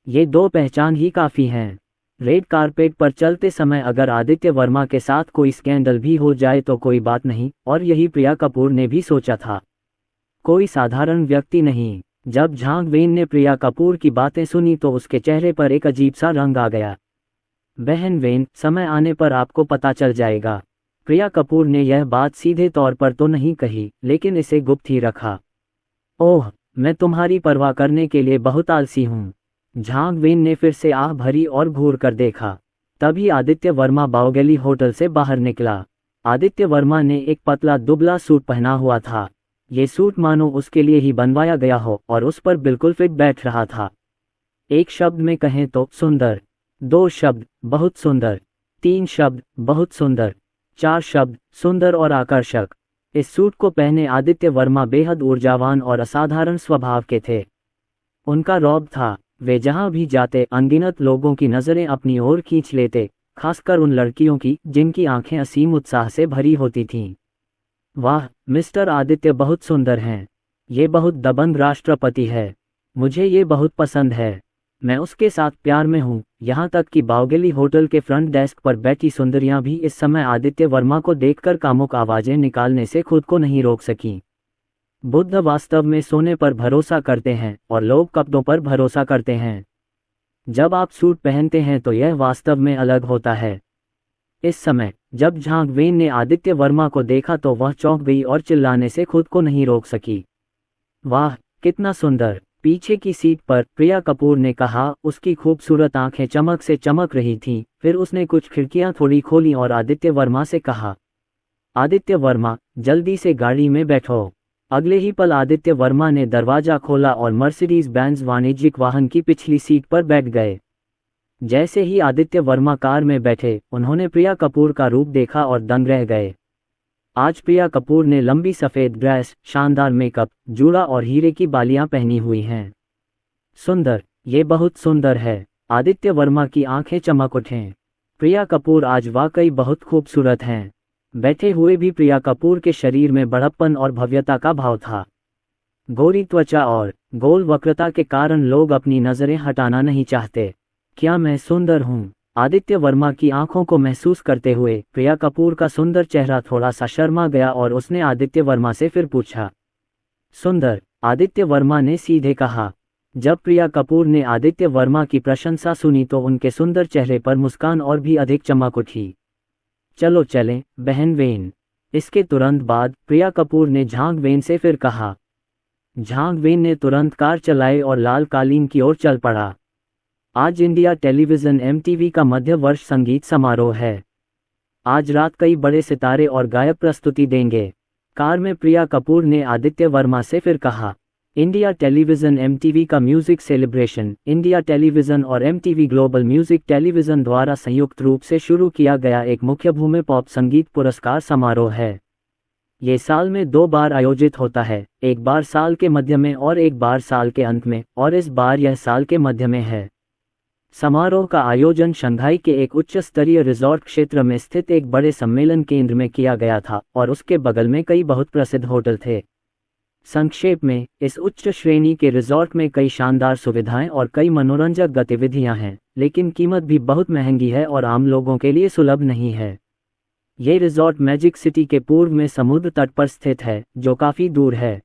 ये दो पहचान ही काफ़ी हैं। रेड कारपेट पर चलते समय अगर आदित्य वर्मा के साथ कोई स्कैंडल भी हो जाए तो कोई बात नहीं, और यही प्रिया कपूर ने भी सोचा था। कोई साधारण व्यक्ति नहीं। जब झांग वेन ने प्रिया कपूर की बातें सुनी तो उसके चेहरे पर एक अजीब सा रंग आ गया। बहन वेन, समय आने पर आपको पता चल जाएगा। प्रिया कपूर ने यह बात सीधे तौर पर तो नहीं कही, लेकिन इसे गुप्त ही रखा। ओह, मैं तुम्हारी परवाह करने के लिए बहुत आलसी हूँ। झांग वेन ने फिर से आह भरी और घूर कर देखा। तभी आदित्य वर्मा बाओगेली होटल से बाहर निकला। आदित्य वर्मा ने एक पतला दुबला सूट पहना हुआ था। ये सूट मानो उसके लिए ही बनवाया गया हो और उस पर बिल्कुल फिट बैठ रहा था। एक शब्द में कहें तो सुंदर। 2 शब्द, बहुत सुंदर। 3 शब्द, बहुत सुंदर। 4 शब्द, सुंदर और आकर्षक। इस सूट को पहने आदित्य वर्मा बेहद ऊर्जावान और असाधारण स्वभाव के थे। उनका रौब था। वे जहां भी जाते अनगिनत लोगों की नज़रें अपनी ओर खींच लेते, खासकर उन लड़कियों की जिनकी आंखें असीम उत्साह से भरी होती थीं। वाह, मिस्टर आदित्य बहुत सुंदर हैं। ये बहुत दबंग राष्ट्रपति है। मुझे ये बहुत पसंद है। मैं उसके साथ प्यार में हूँ। यहाँ तक कि बाओगेली होटल के फ्रंट डेस्क पर बैठी सुंदरियाँ भी इस समय आदित्य वर्मा को देखकर कामुक आवाज़ें निकालने से खुद को नहीं रोक सकीं। बुद्ध वास्तव में सोने पर भरोसा करते हैं और लोग कपड़ों पर भरोसा करते हैं। जब आप सूट पहनते हैं तो यह वास्तव में अलग होता है। इस समय जब झांग वेन ने आदित्य वर्मा को देखा तो वह चौंक गई और चिल्लाने से खुद को नहीं रोक सकी। वाह, कितना सुंदर। पीछे की सीट पर प्रिया कपूर ने कहा। उसकी खूबसूरत आंखें चमक से चमक रही थीं। फिर उसने कुछ खिड़कियां थोड़ी खोली और आदित्य वर्मा से कहा, आदित्य वर्मा, जल्दी से गाड़ी में बैठो। अगले ही पल आदित्य वर्मा ने दरवाजा खोला और मर्सिडीज बेंज वाणिज्यिक वाहन की पिछली सीट पर बैठ गए। जैसे ही आदित्य वर्मा कार में बैठे, उन्होंने प्रिया कपूर का रूप देखा और दंग रह गए। आज प्रिया कपूर ने लंबी सफ़ेद ड्रेस, शानदार मेकअप, जूड़ा और हीरे की बालियां पहनी हुई हैं। सुंदर, ये बहुत सुंदर है। आदित्य वर्मा की आंखें चमक उठें। प्रिया कपूर आज वाकई बहुत खूबसूरत हैं। बैठे हुए भी प्रिया कपूर के शरीर में बड़प्पन और भव्यता का भाव था। गोरी त्वचा और गोल वक्रता के कारण लोग अपनी नज़रें हटाना नहीं चाहते। क्या मैं सुंदर हूँ? आदित्य वर्मा की आंखों को महसूस करते हुए प्रिया कपूर का सुंदर चेहरा थोड़ा सा शर्मा गया और उसने आदित्य वर्मा से फिर पूछा, सुंदर? आदित्य वर्मा ने सीधे कहा। जब प्रिया कपूर ने आदित्य वर्मा की प्रशंसा सुनी तो उनके सुंदर चेहरे पर मुस्कान और भी अधिक चमक उठी। चलो चलें, बहन वेन। इसके तुरंत बाद प्रिया कपूर ने झांग वेन से फिर कहा। झांग वेन ने तुरंत कार चलाई और लाल कालीन की ओर चल पड़ा। आज इंडिया टेलीविज़न MTV का मध्य वर्ष संगीत समारोह है। आज रात कई बड़े सितारे और गायक प्रस्तुति देंगे। कार में प्रिया कपूर ने आदित्य वर्मा से फिर कहा, इंडिया टेलीविज़न MTV का म्यूज़िक सेलिब्रेशन इंडिया टेलीविज़न और MTV ग्लोबल म्यूज़िक टेलीविज़न द्वारा संयुक्त रूप से शुरू किया गया एक मुख्य भूमि पॉप संगीत पुरस्कार समारोह है। ये साल में 2 बार आयोजित होता है, एक बार साल के मध्य में और एक बार साल के अंत में, और इस बार यह साल के मध्य में है। समारोह का आयोजन शंघाई के एक उच्च स्तरीय रिजॉर्ट क्षेत्र में स्थित एक बड़े सम्मेलन केंद्र में किया गया था और उसके बगल में कई बहुत प्रसिद्ध होटल थे। संक्षेप में, इस उच्च श्रेणी के रिजॉर्ट में कई शानदार सुविधाएं और कई मनोरंजक गतिविधियां हैं, लेकिन कीमत भी बहुत महंगी है और आम लोगों के लिए सुलभ नहीं है। ये रिजॉर्ट मैजिक सिटी के पूर्व में समुद्र तट पर स्थित है, जो काफ़ी दूर है।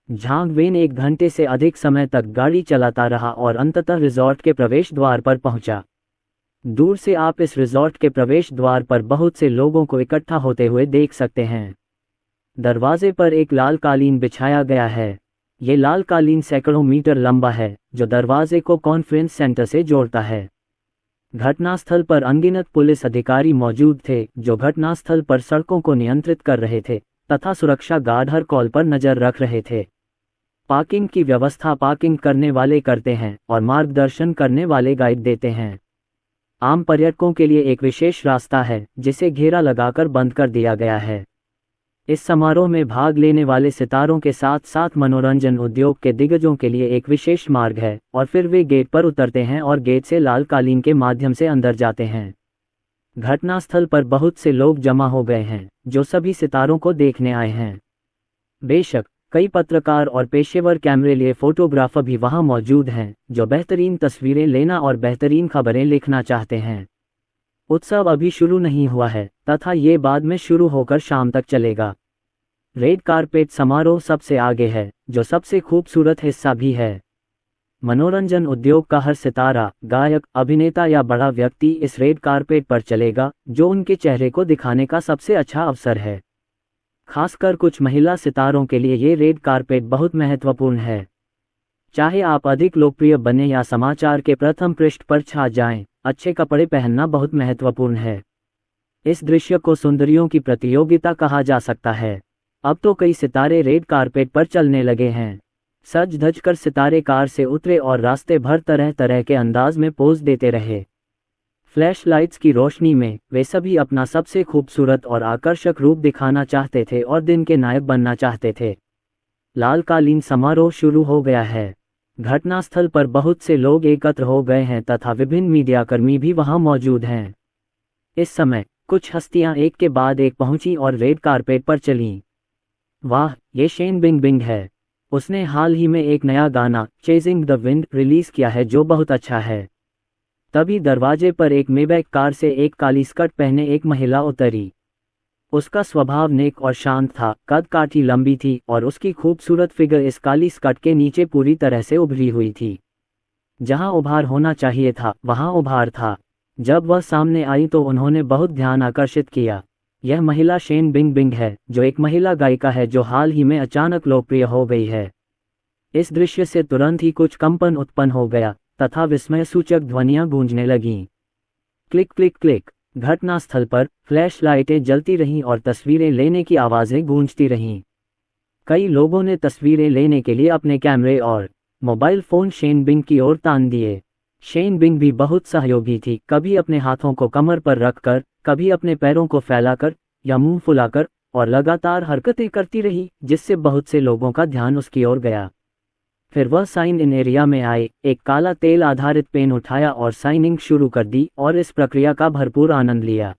झांग वेन 1 घंटे से अधिक समय तक गाड़ी चलाता रहा और अंततः रिजॉर्ट के प्रवेश द्वार पर पहुंचा। दूर से आप इस रिजॉर्ट के प्रवेश द्वार पर बहुत से लोगों को इकट्ठा होते हुए देख सकते हैं। दरवाजे पर एक लाल कालीन बिछाया गया है। ये लाल कालीन सैकड़ों मीटर लंबा है, जो दरवाजे को कॉन्फ्रेंस सेंटर से जोड़ता है। घटनास्थल पर अनगिनत पुलिस अधिकारी मौजूद थे, जो घटनास्थल पर सड़कों को नियंत्रित कर रहे थे तथा सुरक्षा गार्ड हर कॉल पर नजर रख रहे थे। पार्किंग की व्यवस्था पार्किंग करने वाले करते हैं और मार्गदर्शन करने वाले गाइड देते हैं। आम पर्यटकों के लिए एक विशेष रास्ता है जिसे घेरा लगाकर बंद कर दिया गया है। इस समारोह में भाग लेने वाले सितारों के साथ साथ मनोरंजन उद्योग के दिग्गजों के लिए एक विशेष मार्ग है और फिर वे गेट पर उतरते हैं और गेट से लाल कालीन के माध्यम से अंदर जाते हैं। घटनास्थल पर बहुत से लोग जमा हो गए हैं जो सभी सितारों को देखने आए हैं। बेशक कई पत्रकार और पेशेवर कैमरे लिए फोटोग्राफर भी वहां मौजूद हैं जो बेहतरीन तस्वीरें लेना और बेहतरीन खबरें लिखना चाहते हैं। उत्सव अभी शुरू नहीं हुआ है तथा ये बाद में शुरू होकर शाम तक चलेगा। रेड कारपेट समारोह सबसे आगे है जो सबसे खूबसूरत हिस्सा भी है। मनोरंजन उद्योग का हर सितारा, गायक, अभिनेता या बड़ा व्यक्ति इस रेड कारपेट पर चलेगा जो उनके चेहरे को दिखाने का सबसे अच्छा अवसर है। खासकर कुछ महिला सितारों के लिए ये रेड कारपेट बहुत महत्वपूर्ण है। चाहे आप अधिक लोकप्रिय बने या समाचार के प्रथम पृष्ठ पर छा जाएं, अच्छे कपड़े पहनना बहुत महत्वपूर्ण है। इस दृश्य को सुंदरियों की प्रतियोगिता कहा जा सकता है। अब तो कई सितारे रेड कारपेट पर चलने लगे हैं। सज धज कर सितारे कार से उतरे और रास्ते भर तरह तरह के अंदाज में पोज देते रहे। फ्लैश लाइट्स की रोशनी में वे सभी अपना सबसे खूबसूरत और आकर्षक रूप दिखाना चाहते थे और दिन के नायक बनना चाहते थे। लाल कालीन समारोह शुरू हो गया है। घटनास्थल पर बहुत से लोग एकत्र हो गए हैं तथा विभिन्न मीडियाकर्मी भी वहां मौजूद हैं। इस समय कुछ हस्तियां एक के बाद एक पहुंची और रेड कारपेट पर चलीं। वाह, ये शेन बिंगबिंग है। उसने हाल ही में एक नया गाना चेजिंग द विंड रिलीज किया है जो बहुत अच्छा है। तभी दरवाजे पर एक मेबैक कार से एक काली स्कर्ट पहने एक महिला उतरी। उसका स्वभाव नेक और शांत था, कद काठी लंबी थी और उसकी खूबसूरत फिगर इस काली स्कर्ट के नीचे पूरी तरह से उभरी हुई थी। जहां उभार होना चाहिए था वहां उभार था। जब वह सामने आई तो उन्होंने बहुत ध्यान आकर्षित किया। यह महिला शेन बिंगबिंग है जो एक महिला गायिका है जो हाल ही में अचानक लोकप्रिय हो गई है। इस दृश्य से तुरंत ही कुछ कंपन उत्पन्न हो गया तथा विस्मय सूचक ध्वनियां गूंजने लगीं। Click click click. घटनास्थल पर फ्लैश लाइटें जलती रहीं और तस्वीरें लेने की आवाज़ें गूंजती रहीं। कई लोगों ने तस्वीरें लेने के लिए अपने कैमरे और मोबाइल फ़ोन शेन बिंग की ओर तान दिए। शेन बिंग भी बहुत सहयोगी थी, कभी अपने हाथों को कमर पर रखकर, कभी अपने पैरों को फैलाकर या मुंह फुलाकर, और लगातार हरकतें करती रही जिससे बहुत से लोगों का ध्यान उसकी ओर गया। फिर वह साइन इन एरिया में आए, एक काला तेल आधारित पेन उठाया और साइनिंग शुरू कर दी और इस प्रक्रिया का भरपूर आनंद लिया।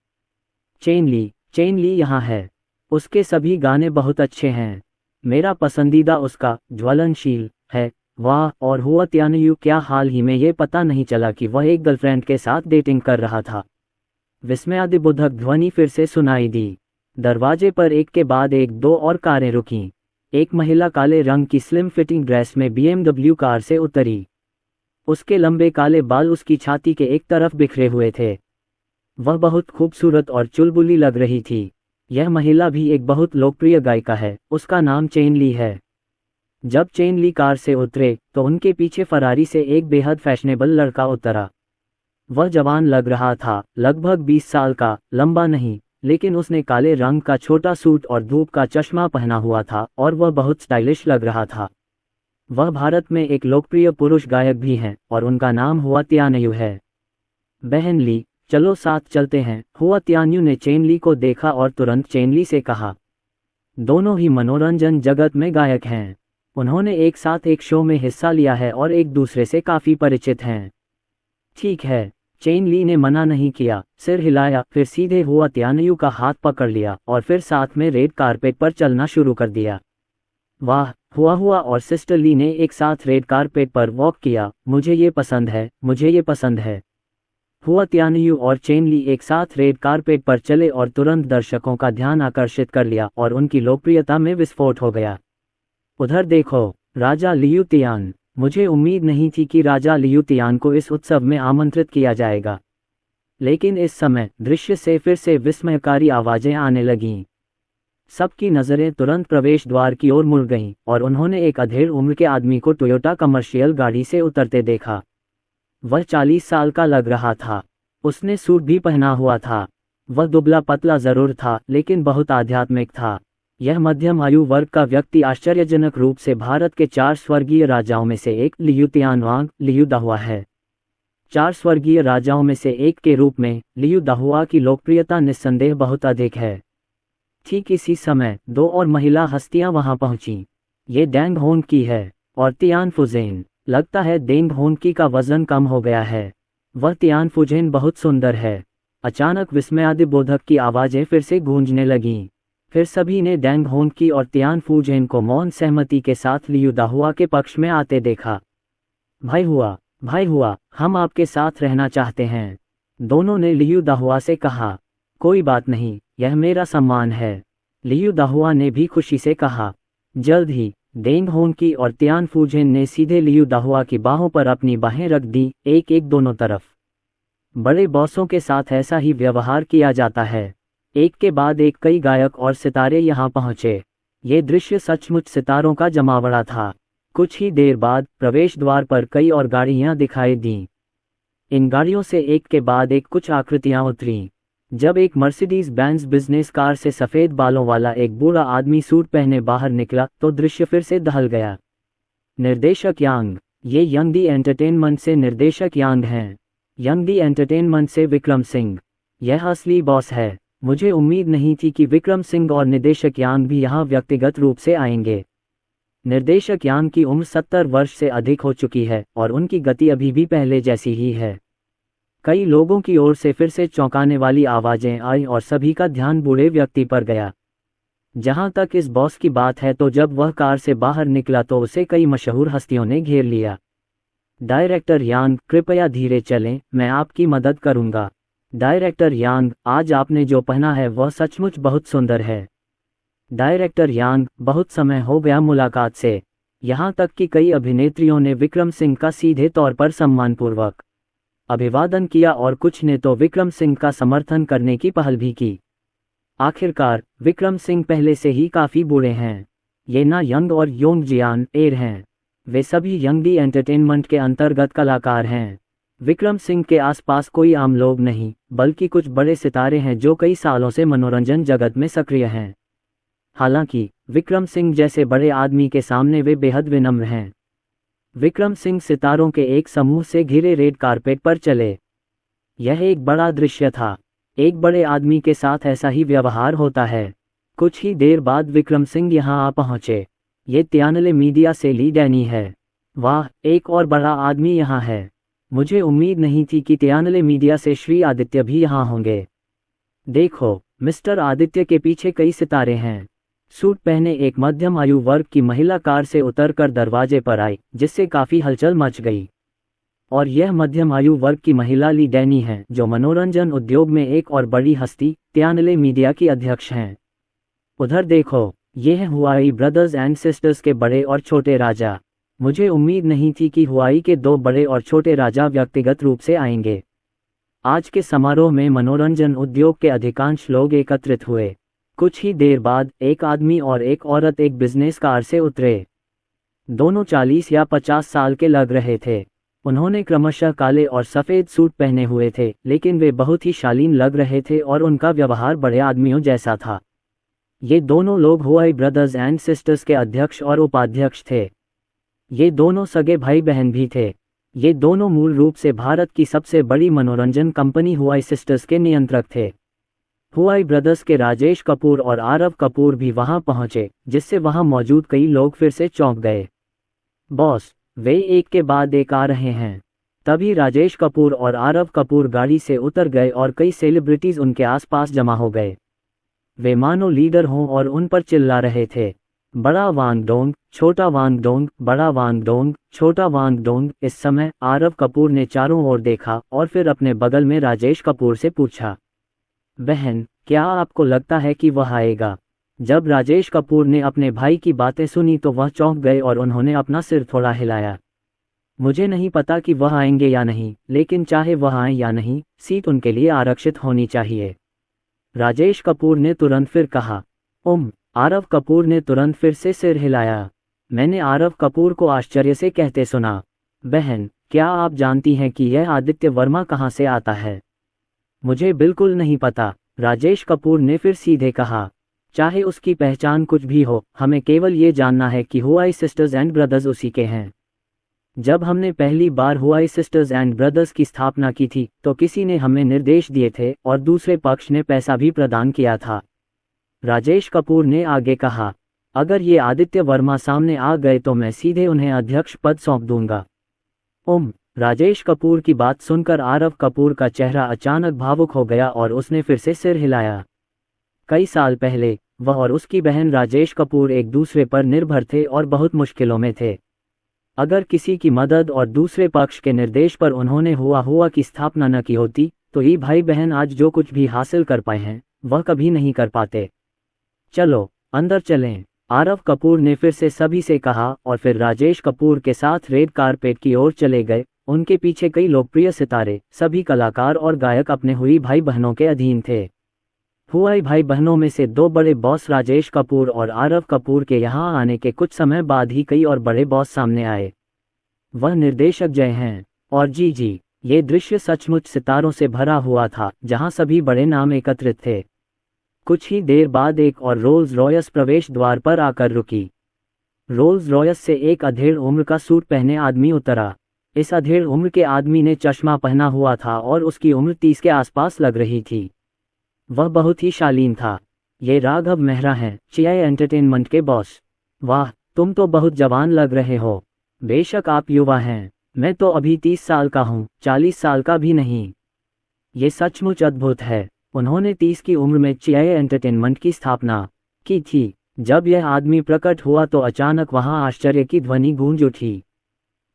चेन ली यहाँ है। उसके सभी गाने बहुत अच्छे हैं। मेरा पसंदीदा उसका ज्वलनशील है। वाह, और हुआ त्यानयू, क्या हाल ही में ये पता नहीं चला कि वह एक गर्लफ्रेंड के साथ डेटिंग कर रहा था। विस्मयादिबोधक ध्वनि फिर से सुनाई दी। दरवाजे पर एक के बाद एक दो और कारें रुकीं। एक महिला काले रंग की स्लिम फिटिंग ड्रेस में BMW कार से उतरी। उसके लंबे काले बाल उसकी छाती के एक तरफ बिखरे हुए थे। वह बहुत खूबसूरत और चुलबुली लग रही थी। यह महिला भी एक बहुत लोकप्रिय गायिका है, उसका नाम चेन ली है। जब चेन ली कार से उतरे तो उनके पीछे फरारी से एक बेहद फैशनेबल लड़का उतरा। वह जवान लग रहा था, लगभग 20 साल का, लंबा नहीं, लेकिन उसने काले रंग का छोटा सूट और धूप का चश्मा पहना हुआ था और वह बहुत स्टाइलिश लग रहा था। वह भारत में एक लोकप्रिय पुरुष गायक भी हैं और उनका नाम हुआ त्यानयू है। बहन ली, चलो साथ चलते हैं। हुआ त्यानयू ने चेन ली को देखा और तुरंत चेन ली से कहा। दोनों ही मनोरंजन जगत में गायक हैं। उन्होंने एक साथ एक शो में हिस्सा लिया है और एक दूसरे से काफ़ी परिचित हैं। ठीक है, चेन ली ने मना नहीं किया, सिर हिलाया, फिर सीधे हुआ त्यानयू का हाथ पकड़ लिया और फिर साथ में रेड कारपेट पर चलना शुरू कर दिया। वाह, हुआ और सिस्टर ली ने एक साथ रेड कारपेट पर वॉक किया। मुझे ये पसंद है, मुझे ये पसंद है। हुआ त्यानयू और चेन ली एक साथ रेड कारपेट पर चले और तुरंत दर्शकों का ध्यान आकर्षित कर लिया और उनकी लोकप्रियता में विस्फोट हो गया। उधर देखो, राजा लियू तियान। मुझे उम्मीद नहीं थी कि राजा लियू तियान को इस उत्सव में आमंत्रित किया जाएगा, लेकिन इस समय दृश्य से फिर से विस्मयकारी आवाज़ें आने लगीं। सबकी नज़रें तुरंत प्रवेश द्वार की ओर मुड़ गईं और उन्होंने एक अधेड़ उम्र के आदमी को टोयोटा कमर्शियल गाड़ी से उतरते देखा। वह 40 साल का लग रहा था। उसने सूट भी पहना हुआ था। वह दुबला पतला जरूर था, लेकिन बहुत आध्यात्मिक था। यह मध्यम आयु वर्ग का व्यक्ति आश्चर्यजनक रूप से भारत के 4 स्वर्गीय राजाओं में से एक लियू तियानवांग लियू दाहुआ है। 4 स्वर्गीय राजाओं में से एक के रूप में लियू दाहुआ की लोकप्रियता निस्संदेह बहुत अधिक है। ठीक इसी समय 2 और महिला हस्तियां वहां पहुंची। ये डेंग होंकी है और तियान फुजेन। लगता है डेंग होंकी का वजन कम हो गया है। वह तियान फुजेन बहुत सुंदर है। अचानक विस्मयादिबोधक की आवाजें फिर से गूंजने लगीं। फिर सभी ने डेंग होंकी और तियान फुजेन को मौन सहमति के साथ लियू दाहुआ के पक्ष में आते देखा। भाई हुआ, हम आपके साथ रहना चाहते हैं। दोनों ने लियू दाहुआ से कहा। कोई बात नहीं, यह मेरा सम्मान है। लियू दाहुआ ने भी खुशी से कहा। जल्द ही डेंग होंकी और तियान फुजेन ने सीधे लियू दाहुआ की बाहों पर अपनी बाहें रख दी, एक एक दोनों तरफ। बड़े बॉसों के साथ ऐसा ही व्यवहार किया जाता है। एक के बाद एक कई गायक और सितारे यहाँ पहुँचे। ये दृश्य सचमुच सितारों का जमावड़ा था। कुछ ही देर बाद प्रवेश द्वार पर कई और गाड़ियां दिखाई दीं। इन गाड़ियों से एक के बाद एक कुछ आकृतियां उतरीं। जब एक मर्सिडीज बेंज बिजनेस कार से सफ़ेद बालों वाला एक बूढ़ा आदमी सूट पहने बाहर निकला तो दृश्य फिर से दहल गया। निर्देशक यांग। ये यंग दी एंटरटेनमेंट से निर्देशक यांग हैं। यंग दी एंटरटेनमेंट से विक्रम सिंह। यह असली बॉस है। मुझे उम्मीद नहीं थी कि विक्रम सिंह और निर्देशक यांग भी यहाँ व्यक्तिगत रूप से आएंगे। निर्देशक यांग की उम्र 70 वर्ष से अधिक हो चुकी है और उनकी गति अभी भी पहले जैसी ही है। कई लोगों की ओर से फिर से चौंकाने वाली आवाजें आईं और सभी का ध्यान बूढ़े व्यक्ति पर गया। जहां तक इस बॉस की बात है तो जब वह कार से बाहर निकला तो उसे कई मशहूर हस्तियों ने घेर लिया। डायरेक्टर यांग, कृपया धीरे चलें, मैं आपकी मदद करूंगा। डायरेक्टर यांग, आज आपने जो पहना है वह सचमुच बहुत सुंदर है। डायरेक्टर यांग, बहुत समय हो गया मुलाकात से। यहाँ तक कि कई अभिनेत्रियों ने विक्रम सिंह का सीधे तौर पर सम्मानपूर्वक अभिवादन किया और कुछ ने तो विक्रम सिंह का समर्थन करने की पहल भी की। आखिरकार विक्रम सिंह पहले से ही काफ़ी बूढ़े हैं। ये ना यंग और योंग जियान एर हैं। वे सभी यंग दी एंटरटेनमेंट के अंतर्गत कलाकार हैं। विक्रम सिंह के आसपास कोई आम लोग नहीं, बल्कि कुछ बड़े सितारे हैं जो कई सालों से मनोरंजन जगत में सक्रिय हैं। हालांकि विक्रम सिंह जैसे बड़े आदमी के सामने वे बेहद विनम्र हैं। विक्रम सिंह सितारों के एक समूह से घिरे रेड कारपेट पर चले। यह एक बड़ा दृश्य था। एक बड़े आदमी के साथ ऐसा ही व्यवहार होता है। कुछ ही देर बाद विक्रम सिंह यहाँ आ पहुँचे। ये त्यानले मीडिया से ली डैनी है। वाह, एक और बड़ा आदमी यहाँ है। मुझे उम्मीद नहीं थी कि त्यानले मीडिया से श्री आदित्य भी यहाँ होंगे। देखो, मिस्टर आदित्य के पीछे कई सितारे हैं। सूट पहने एक मध्यम आयु वर्ग की महिला कार से उतरकर दरवाजे पर आई, जिससे काफी हलचल मच गई। और यह मध्यम आयु वर्ग की महिला ली डैनी है, जो मनोरंजन उद्योग में एक और बड़ी हस्ती त्यानले मीडिया की अध्यक्ष हैं। उधर देखो, ये हैं हुआई ब्रदर्स एंड सिस्टर्स के बड़े और छोटे राजा। मुझे उम्मीद नहीं थी कि हुआई के 2 बड़े और छोटे राजा व्यक्तिगत रूप से आएंगे। आज के समारोह में मनोरंजन उद्योग के अधिकांश लोग एकत्रित हुए। कुछ ही देर बाद एक आदमी और एक औरत एक बिजनेस कार से उतरे। दोनों 40 या 50 साल के लग रहे थे। उन्होंने क्रमशः काले और सफ़ेद सूट पहने हुए थे, लेकिन वे बहुत ही शालीन लग रहे थे और उनका व्यवहार बड़े आदमियों जैसा था। ये दोनों लोग हुआई ब्रदर्स एंड सिस्टर्स के अध्यक्ष और उपाध्यक्ष थे। ये दोनों सगे भाई बहन भी थे। ये दोनों मूल रूप से भारत की सबसे बड़ी मनोरंजन कंपनी हुआई सिस्टर्स के नियंत्रक थे। हुआई ब्रदर्स के राजेश कपूर और आरव कपूर भी वहां पहुंचे, जिससे वहां मौजूद कई लोग फिर से चौंक गए। बॉस, वे एक के बाद एक आ रहे हैं। तभी राजेश कपूर और आरव कपूर गाड़ी से उतर गए और कई सेलिब्रिटीज उनके आसपास जमा हो गए। वे मानो लीडर हों और उन पर चिल्ला रहे थे, बड़ा वांग डोंग, छोटा वांग डोंग, बड़ा वांग डोंग, छोटा वांग डोंग। इस समय आरव कपूर ने चारों ओर देखा और फिर अपने बगल में राजेश कपूर से पूछा, बहन, क्या आपको लगता है कि वह आएगा? जब राजेश कपूर ने अपने भाई की बातें सुनी तो वह चौंक गए और उन्होंने अपना सिर थोड़ा हिलाया। मुझे नहीं पता कि वह आएंगे या नहीं, लेकिन चाहे वह आए या नहीं, सीट उनके लिए आरक्षित होनी चाहिए। राजेश कपूर ने तुरंत फिर कहा। आरव कपूर ने तुरंत फिर से सिर हिलाया। मैंने आरव कपूर को आश्चर्य से कहते सुना, बहन, क्या आप जानती हैं कि यह आदित्य वर्मा कहाँ से आता है? मुझे बिल्कुल नहीं पता, राजेश कपूर ने फिर सीधे कहा। चाहे उसकी पहचान कुछ भी हो, हमें केवल ये जानना है कि हुआई सिस्टर्स एंड ब्रदर्स उसी के हैं। जब हमने पहली बार हुआई सिस्टर्स एंड ब्रदर्स की स्थापना की थी तो किसी ने हमें निर्देश दिए थे और दूसरे पक्ष ने पैसा भी प्रदान किया था। राजेश कपूर ने आगे कहा, अगर ये आदित्य वर्मा सामने आ गए तो मैं सीधे उन्हें अध्यक्ष पद सौंप दूंगा। राजेश कपूर की बात सुनकर आरव कपूर का चेहरा अचानक भावुक हो गया और उसने फिर से सिर हिलाया। कई साल पहले वह और उसकी बहन राजेश कपूर एक दूसरे पर निर्भर थे और बहुत मुश्किलों में थे। अगर किसी की मदद और दूसरे पक्ष के निर्देश पर उन्होंने हुआ की स्थापना न की होती तो ये भाई बहन आज जो कुछ भी हासिल कर पाए हैं वह कभी नहीं कर पाते। चलो अंदर चलें, आरव कपूर ने फिर से सभी से कहा और फिर राजेश कपूर के साथ रेड कारपेट की ओर चले गए। उनके पीछे कई लोकप्रिय सितारे, सभी कलाकार और गायक अपने हुई भाई बहनों के अधीन थे। हुआई भाई बहनों में से दो बड़े बॉस राजेश कपूर और आरव कपूर के यहाँ आने के कुछ समय बाद ही कई और बड़े बॉस सामने आए। वह निर्देशक जय हैं और जी, ये दृश्य सचमुच सितारों से भरा हुआ था जहाँ सभी बड़े नाम एकत्रित थे। कुछ ही देर बाद एक और रोल्स रॉयस प्रवेश द्वार पर आकर रुकी। रोल्स रॉयस से एक अधेड़ उम्र का सूट पहने आदमी उतरा। इस अधेड़ उम्र के आदमी ने चश्मा पहना हुआ था और उसकी उम्र 30 के आसपास लग रही थी। वह बहुत ही शालीन था। ये राघव मेहरा हैं, चियाई एंटरटेनमेंट के बॉस। वाह, तुम तो बहुत जवान लग रहे हो। बेशक आप युवा हैं, मैं तो अभी 30 साल का हूँ, 40 साल का भी नहीं। ये सचमुच अद्भुत है। उन्होंने 30 की उम्र में चियाई एंटरटेनमेंट की स्थापना की थी। जब यह आदमी प्रकट हुआ तो अचानक वहां आश्चर्य की ध्वनि गूंज उठी।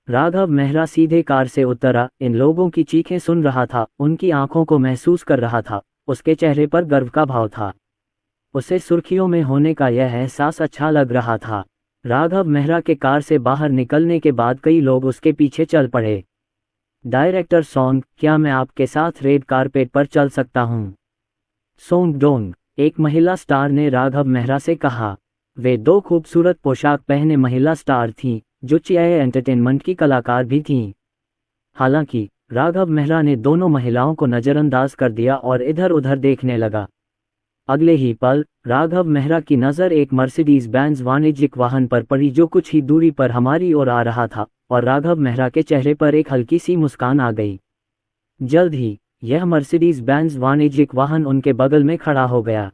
राघव मेहरा सीधे कार से उतरा, इन लोगों की चीखें सुन रहा था, उनकी आंखों को महसूस कर रहा था, उसके चेहरे पर गर्व का भाव था। उसे सुर्खियों में होने का यह एहसास अच्छा लग रहा था। राघव मेहरा के कार से बाहर निकलने के बाद कई लोग उसके पीछे चल पड़े। डायरेक्टर सोंग, क्या मैं आपके साथ रेड कारपेट पर चल सकता हूँ? सोंग डोंग, एक महिला स्टार ने राघव मेहरा से कहा। वे दो खूबसूरत पोशाक पहने महिला स्टार थीं जो चियाई एंटरटेनमेंट की कलाकार भी थीं। हालांकि राघव मेहरा ने दोनों महिलाओं को नज़रअंदाज कर दिया और इधर उधर देखने लगा। अगले ही पल राघव मेहरा की नज़र एक मर्सिडीज बेंज वाणिज्यिक वाहन पर पड़ी जो कुछ ही दूरी पर हमारी ओर आ रहा था और राघव मेहरा के चेहरे पर एक हल्की सी मुस्कान आ गई। जल्द ही यह मर्सिडीज बेंज वाणिज्यिक वाहन उनके बगल में खड़ा हो गया।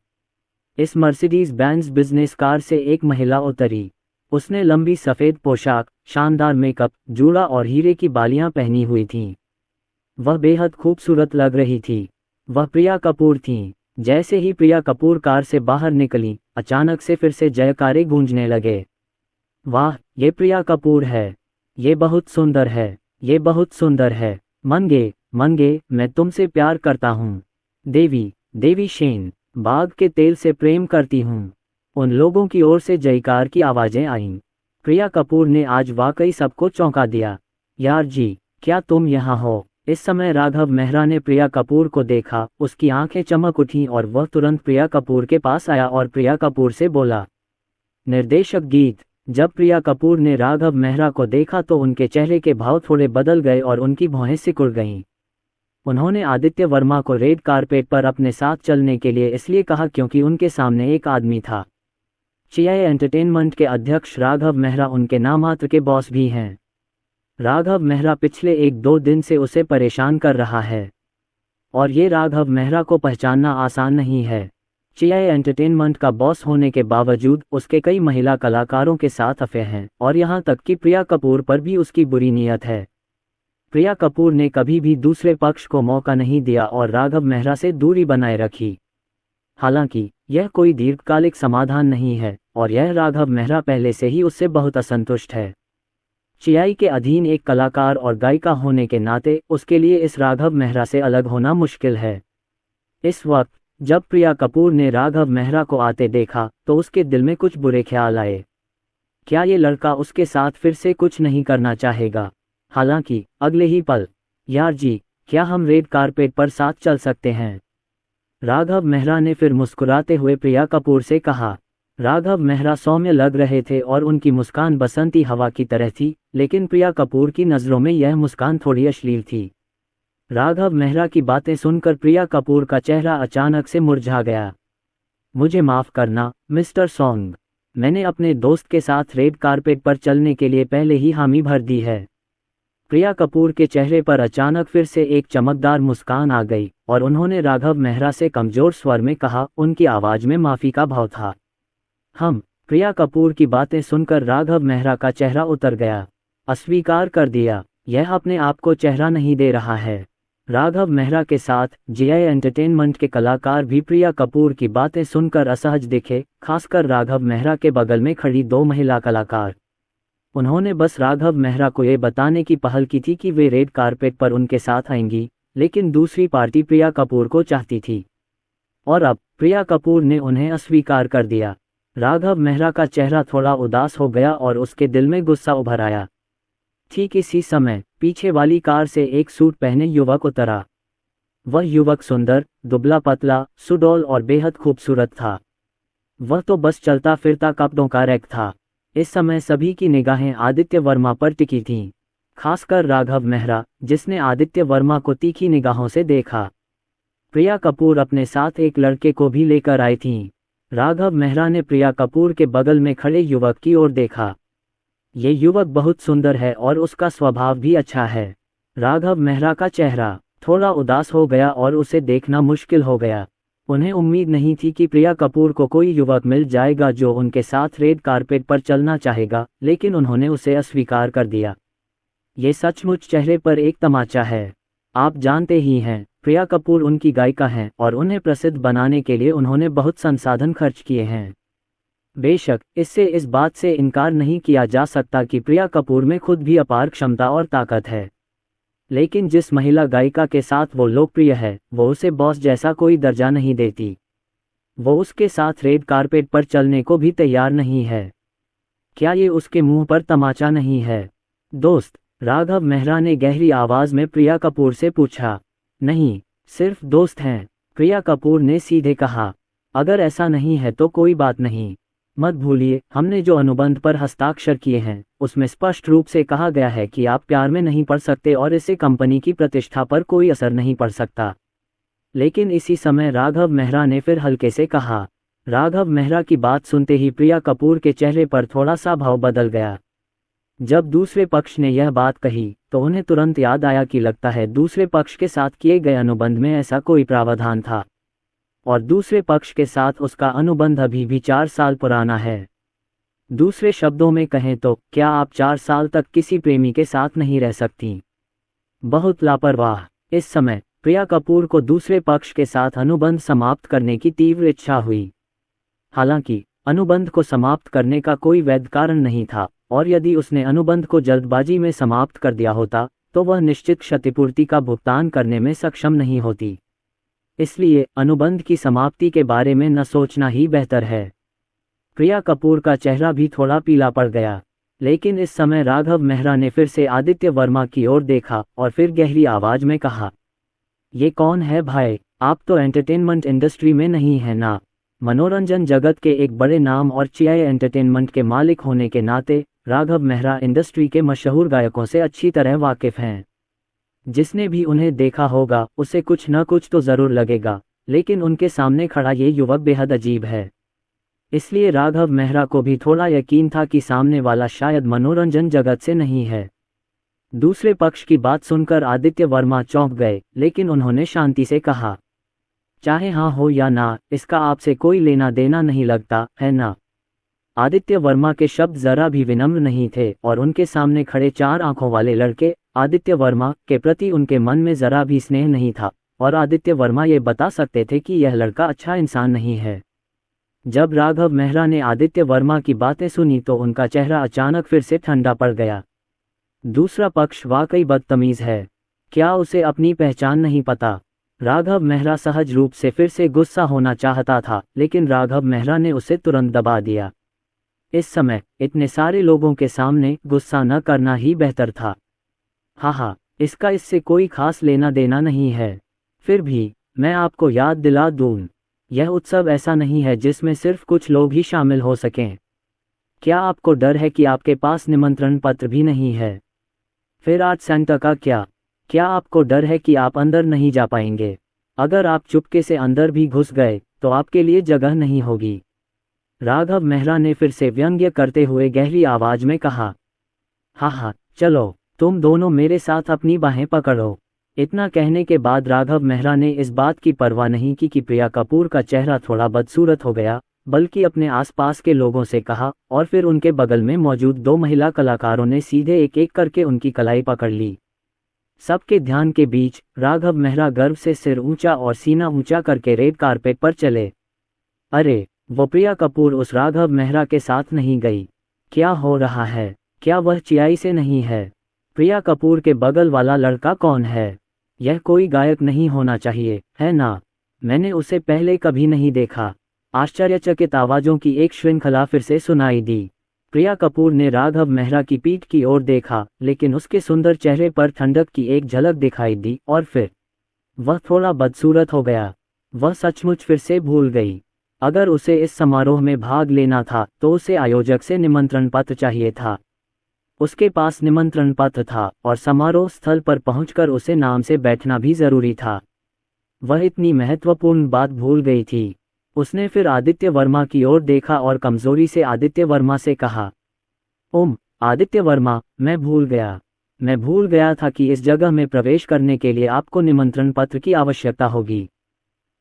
इस मर्सिडीज बेंज बिजनेस कार से एक महिला उतरी। उसने लंबी सफ़ेद पोशाक, शानदार मेकअप, जूड़ा और हीरे की बालियां पहनी हुई थीं। वह बेहद खूबसूरत लग रही थी। वह प्रिया कपूर थीं। जैसे ही प्रिया कपूर कार से बाहर निकली, अचानक से फिर से जयकारे गूंजने लगे। वाह, ये प्रिया कपूर है। ये बहुत सुंदर है। ये बहुत सुंदर है। मनगे, मैं तुमसे प्यार करता हूँ। देवी शेन, बाघ के तेल से प्रेम करती हूँ। उन लोगों की ओर से जयकार की आवाजें आईं। प्रिया कपूर ने आज वाकई सबको चौंका दिया। यार जी, क्या तुम यहाँ हो? इस समय राघव मेहरा ने प्रिया कपूर को देखा, उसकी आंखें चमक उठीं और वह तुरंत प्रिया कपूर के पास आया और प्रिया कपूर से बोला। निर्देशक गीत। जब प्रिया कपूर ने राघव मेहरा को देखा तो उनके चेहरे के भाव थोड़े बदल गए और उनकी भौहें सिकुड़ गईं। उन्होंने आदित्य वर्मा को रेड कारपेट पर अपने साथ चलने के लिए इसलिए कहा क्योंकि उनके सामने एक आदमी था। चियाई एंटरटेनमेंट के अध्यक्ष राघव मेहरा उनके नामात्र के बॉस भी हैं। राघव मेहरा पिछले 1-2 दिन से उसे परेशान कर रहा है और ये राघव मेहरा को पहचानना आसान नहीं है। चियाई एंटरटेनमेंट का बॉस होने के बावजूद उसके कई महिला कलाकारों के साथ अफेयर हैं और यहाँ तक कि प्रिया कपूर पर भी उसकी बुरी नीयत है। प्रिया कपूर ने कभी भी दूसरे पक्ष को मौका नहीं दिया और राघव मेहरा से दूरी बनाए रखी। हालांकि यह कोई दीर्घकालिक समाधान नहीं है और यह राघव मेहरा पहले से ही उससे बहुत असंतुष्ट है। चियाई के अधीन एक कलाकार और गायिका होने के नाते उसके लिए इस राघव मेहरा से अलग होना मुश्किल है। इस वक्त जब प्रिया कपूर ने राघव मेहरा को आते देखा तो उसके दिल में कुछ बुरे ख्याल आए। क्या ये लड़का उसके साथ फिर से कुछ नहीं करना चाहेगा? हालांकि अगले ही पल, यार जी, क्या हम रेड कारपेट पर साथ चल सकते हैं? राघव मेहरा ने फिर मुस्कुराते हुए प्रिया कपूर से कहा। राघव मेहरा सौम्य लग रहे थे और उनकी मुस्कान बसंती हवा की तरह थी, लेकिन प्रिया कपूर की नज़रों में यह मुस्कान थोड़ी अश्लील थी। राघव मेहरा की बातें सुनकर प्रिया कपूर का चेहरा अचानक से मुरझा गया। मुझे माफ़ करना मिस्टर सोंग, मैंने अपने दोस्त के साथ रेड कारपेट पर चलने के लिए पहले ही हामी भर दी है। प्रिया कपूर के चेहरे पर अचानक फिर से एक चमकदार मुस्कान आ गई और उन्होंने राघव मेहरा से कमजोर स्वर में कहा, उनकी आवाज में माफी का भाव था। प्रिया कपूर की बातें सुनकर राघव मेहरा का चेहरा उतर गया। अस्वीकार कर दिया, यह अपने आप को चेहरा नहीं दे रहा है। राघव मेहरा के साथ जीआई एंटरटेनमेंट के कलाकार भी प्रिया कपूर की बातें सुनकर असहज दिखे, खासकर राघव मेहरा के बगल में खड़ी 2 महिला कलाकार। उन्होंने बस राघव मेहरा को ये बताने की पहल की थी कि वे रेड कारपेट पर उनके साथ आएंगी, लेकिन दूसरी पार्टी प्रिया कपूर को चाहती थी और अब प्रिया कपूर ने उन्हें अस्वीकार कर दिया। राघव मेहरा का चेहरा थोड़ा उदास हो गया और उसके दिल में गुस्सा उभर आया। ठीक इसी समय पीछे वाली कार से एक सूट पहने युवक उतरा। वह युवक सुंदर, दुबला पतला, सुडौल और बेहद खूबसूरत था। वह तो बस चलता फिरता कपड़ों का रैक था। इस समय सभी की निगाहें आदित्य वर्मा पर टिकी थीं, खासकर राघव मेहरा, जिसने आदित्य वर्मा को तीखी निगाहों से देखा। प्रिया कपूर अपने साथ एक लड़के को भी लेकर आई थीं। राघव मेहरा ने प्रिया कपूर के बगल में खड़े युवक की ओर देखा। ये युवक बहुत सुंदर है और उसका स्वभाव भी अच्छा है। राघव मेहरा का चेहरा थोड़ा उदास हो गया और उसे देखना मुश्किल हो गया। उन्हें उम्मीद नहीं थी कि प्रिया कपूर को कोई युवक मिल जाएगा जो उनके साथ रेड कारपेट पर चलना चाहेगा, लेकिन उन्होंने उसे अस्वीकार कर दिया। ये सचमुच चेहरे पर एक तमाचा है। आप जानते ही हैं, प्रिया कपूर उनकी गायिका हैं और उन्हें प्रसिद्ध बनाने के लिए उन्होंने बहुत संसाधन खर्च किए हैं। बेशक इससे इस बात से इनकार नहीं किया जा सकता कि प्रिया कपूर में खुद भी अपार क्षमता और ताकत है, लेकिन जिस महिला गायिका के साथ वो लोकप्रिय है, वो उसे बॉस जैसा कोई दर्जा नहीं देती। वो उसके साथ रेड कारपेट पर चलने को भी तैयार नहीं है। क्या ये उसके मुंह पर तमाचा नहीं है? दोस्त, राघव मेहरा ने गहरी आवाज में प्रिया कपूर से पूछा। नहीं, सिर्फ दोस्त हैं, प्रिया कपूर ने सीधे कहा। अगर ऐसा नहीं है तो कोई बात नहीं। मत भूलिए, हमने जो अनुबंध पर हस्ताक्षर किए हैं उसमें स्पष्ट रूप से कहा गया है कि आप प्यार में नहीं पड़ सकते और इससे कंपनी की प्रतिष्ठा पर कोई असर नहीं पड़ सकता। लेकिन इसी समय राघव मेहरा ने फिर हल्के से कहा। राघव मेहरा की बात सुनते ही प्रिया कपूर के चेहरे पर थोड़ा सा भाव बदल गया। जब दूसरे पक्ष ने यह बात कही तो उन्हें तुरंत याद आया कि लगता है दूसरे पक्ष के साथ किए गए अनुबंध में ऐसा कोई प्रावधान था और दूसरे पक्ष के साथ उसका अनुबंध अभी भी 4 साल पुराना है। दूसरे शब्दों में कहें तो क्या आप 4 साल तक किसी प्रेमी के साथ नहीं रह सकती? बहुत लापरवाह। इस समय प्रिया कपूर को दूसरे पक्ष के साथ अनुबंध समाप्त करने की तीव्र इच्छा हुई। हालांकि अनुबंध को समाप्त करने का कोई वैध कारण नहीं था और यदि उसने अनुबंध को जल्दबाजी में समाप्त कर दिया होता तो वह निश्चित क्षतिपूर्ति का भुगतान करने में सक्षम नहीं होती। इसलिए अनुबंध की समाप्ति के बारे में न सोचना ही बेहतर है। प्रिया कपूर का चेहरा भी थोड़ा पीला पड़ गया, लेकिन इस समय राघव मेहरा ने फिर से आदित्य वर्मा की ओर देखा और फिर गहरी आवाज में कहा, ये कौन है भाई? आप तो एंटरटेनमेंट इंडस्ट्री में नहीं है ना? मनोरंजन जगत के एक बड़े नाम और जीआई एंटरटेनमेंट के मालिक होने के नाते राघव मेहरा इंडस्ट्री के मशहूर गायकों से अच्छी तरह वाकिफ हैं। जिसने भी उन्हें देखा होगा उसे कुछ न कुछ तो जरूर लगेगा, लेकिन उनके सामने खड़ा ये युवक बेहद अजीब है। इसलिए राघव मेहरा को भी थोड़ा यकीन था कि सामने वाला शायद मनोरंजन जगत से नहीं है। दूसरे पक्ष की बात सुनकर आदित्य वर्मा चौंक गए, लेकिन उन्होंने शांति से कहा, चाहे हाँ हो या ना, इसका आपसे कोई लेना देना नहीं लगता है ना? आदित्य वर्मा के शब्द जरा भी विनम्र नहीं थे और उनके सामने खड़े 4 आंखों वाले लड़के आदित्य वर्मा के प्रति उनके मन में जरा भी स्नेह नहीं था और आदित्य वर्मा ये बता सकते थे कि यह लड़का अच्छा इंसान नहीं है। जब राघव मेहरा ने आदित्य वर्मा की बातें सुनी तो उनका चेहरा अचानक फिर से ठंडा पड़ गया। दूसरा पक्ष वाकई बदतमीज है। क्या उसे अपनी पहचान नहीं पता? राघव मेहरा सहज रूप से फिर से गुस्सा होना चाहता था, लेकिन राघव मेहरा ने उसे तुरंत दबा दिया। इस समय इतने सारे लोगों के सामने गुस्सा न करना ही बेहतर था। हाँ, इसका इससे कोई खास लेना देना नहीं है। फिर भी मैं आपको याद दिला दूं, यह उत्सव ऐसा नहीं है जिसमें सिर्फ कुछ लोग ही शामिल हो सकें। क्या आपको डर है कि आपके पास निमंत्रण पत्र भी नहीं है? फिर आज सेंटा का क्या? क्या आपको डर है कि आप अंदर नहीं जा पाएंगे? अगर आप चुपके से अंदर भी घुस गए तो आपके लिए जगह नहीं होगी। राघव मेहरा ने फिर से व्यंग्य करते हुए गहरी आवाज में कहा। हाँ, चलो, तुम दोनों मेरे साथ अपनी बाहें पकड़ो। इतना कहने के बाद राघव मेहरा ने इस बात की परवाह नहीं की कि प्रिया कपूर का चेहरा थोड़ा बदसूरत हो गया, बल्कि अपने आसपास के लोगों से कहा, और फिर उनके बगल में मौजूद 2 महिला कलाकारों ने सीधे एक एक करके उनकी कलाई पकड़ ली। सबके ध्यान के बीच राघव मेहरा गर्व से सिर ऊंचा और सीना ऊंचा करके रेड कारपेट पर चले। अरे, वो प्रिया कपूर उस राघव मेहरा के साथ नहीं गई। क्या हो रहा है? क्या वह चियाई से नहीं है? प्रिया कपूर के बगल वाला लड़का कौन है? यह कोई गायक नहीं होना चाहिए, है ना? मैंने उसे पहले कभी नहीं देखा। आश्चर्यचकित आवाज़ों की एक श्रृंखला फिर से सुनाई दी। प्रिया कपूर ने राघव मेहरा की पीठ की ओर देखा, लेकिन उसके सुंदर चेहरे पर ठंडक की एक झलक दिखाई दी और फिर वह थोड़ा बदसूरत हो गया। वह सचमुच फिर से भूल गई। अगर उसे इस समारोह में भाग लेना था तो उसे आयोजक से निमंत्रण पत्र चाहिए था। उसके पास निमंत्रण पत्र था और समारोह स्थल पर पहुंचकर उसे नाम से बैठना भी जरूरी था। वह इतनी महत्वपूर्ण बात भूल गई थी। उसने फिर आदित्य वर्मा की ओर देखा और कमजोरी से आदित्य वर्मा से कहा, आदित्य वर्मा, मैं भूल गया था कि इस जगह में प्रवेश करने के लिए आपको निमंत्रण पत्र की आवश्यकता होगी।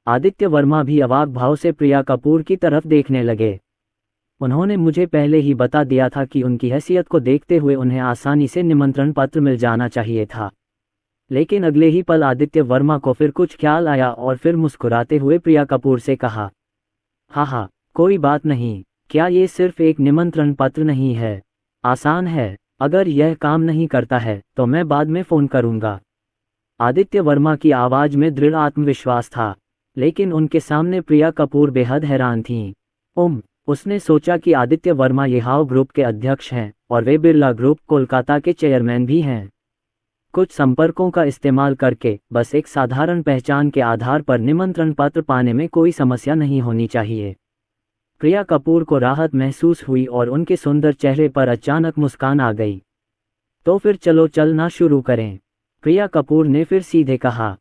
आदित्य वर्मा भी अवाक भाव से प्रिया कपूर की तरफ देखने लगे। उन्होंने मुझे पहले ही बता दिया था कि उनकी हैसियत को देखते हुए उन्हें आसानी से निमंत्रण पत्र मिल जाना चाहिए था। लेकिन अगले ही पल आदित्य वर्मा को फिर कुछ ख्याल आया और फिर मुस्कुराते हुए प्रिया कपूर से कहा, हाँ, कोई बात नहीं। क्या ये सिर्फ एक निमंत्रण पत्र नहीं है? आसान है। अगर यह काम नहीं करता है तो मैं बाद में फ़ोन करूंगा। आदित्य वर्मा की आवाज़ में दृढ़ आत्मविश्वास था, लेकिन उनके सामने प्रिया कपूर बेहद हैरान थीं। उसने सोचा कि आदित्य वर्मा ये हाव ग्रुप के अध्यक्ष हैं और वे बिरला ग्रुप कोलकाता के चेयरमैन भी हैं। कुछ संपर्कों का इस्तेमाल करके बस एक साधारण पहचान के आधार पर निमंत्रण पत्र पाने में कोई समस्या नहीं होनी चाहिए। प्रिया कपूर को राहत महसूस हुई और उनके सुंदर चेहरे पर अचानक मुस्कान आ गई। तो फिर चलो चलना शुरू करें, प्रिया कपूर ने फिर सीधे कहा।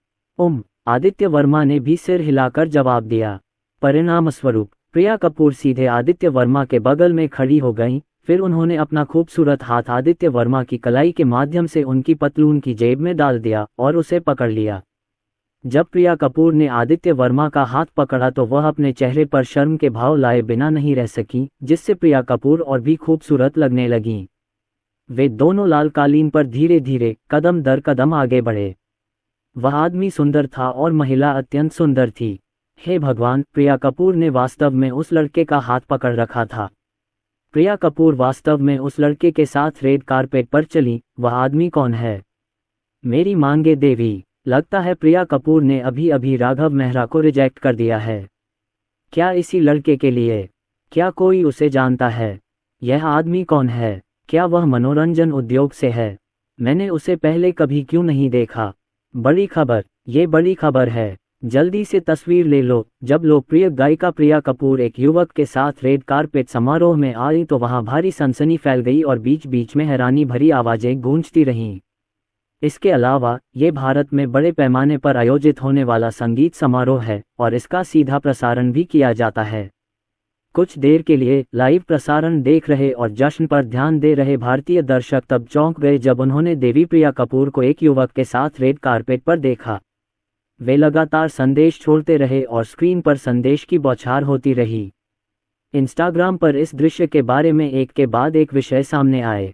आदित्य वर्मा ने भी सिर हिलाकर जवाब दिया। परिणामस्वरूप प्रिया कपूर सीधे आदित्य वर्मा के बगल में खड़ी हो गईं। फिर उन्होंने अपना खूबसूरत हाथ आदित्य वर्मा की कलाई के माध्यम से उनकी पतलून की जेब में डाल दिया और उसे पकड़ लिया। जब प्रिया कपूर ने आदित्य वर्मा का हाथ पकड़ा तो वह अपने चेहरे पर शर्म के भाव लाए बिना नहीं रह सकी, जिससे प्रिया कपूर और भी खूबसूरत लगने लगीं। वे दोनों लाल कालीन पर धीरे धीरे कदम दर कदम आगे बढ़े। वह आदमी सुंदर था और महिला अत्यंत सुंदर थी। हे भगवान, प्रिया कपूर ने वास्तव में उस लड़के का हाथ पकड़ रखा था। प्रिया कपूर वास्तव में उस लड़के के साथ रेड कारपेट पर चली। वह आदमी कौन है? मेरी मांगे देवी। लगता है प्रिया कपूर ने अभी अभी राघव मेहरा को रिजेक्ट कर दिया है। क्या इसी लड़के के लिए? क्या कोई उसे जानता है? यह आदमी कौन है? क्या वह मनोरंजन उद्योग से है? मैंने उसे पहले कभी क्यों नहीं देखा? बड़ी खबर, ये बड़ी खबर है। जल्दी से तस्वीर ले लो। जब लोकप्रिय गायिका प्रिया कपूर एक युवक के साथ रेड कारपेट समारोह में आई तो वहां भारी सनसनी फैल गई और बीच बीच में हैरानी भरी आवाजें गूंजती रहीं। इसके अलावा ये भारत में बड़े पैमाने पर आयोजित होने वाला संगीत समारोह है और इसका सीधा प्रसारण भी किया जाता है। कुछ देर के लिए लाइव प्रसारण देख रहे और जश्न पर ध्यान दे रहे भारतीय दर्शक तब चौंक गए जब उन्होंने देवी प्रिया कपूर को एक युवक के साथ रेड कारपेट पर देखा। वे लगातार संदेश छोड़ते रहे और स्क्रीन पर संदेश की बौछार होती रही। इंस्टाग्राम पर इस दृश्य के बारे में एक के बाद एक विषय सामने आए।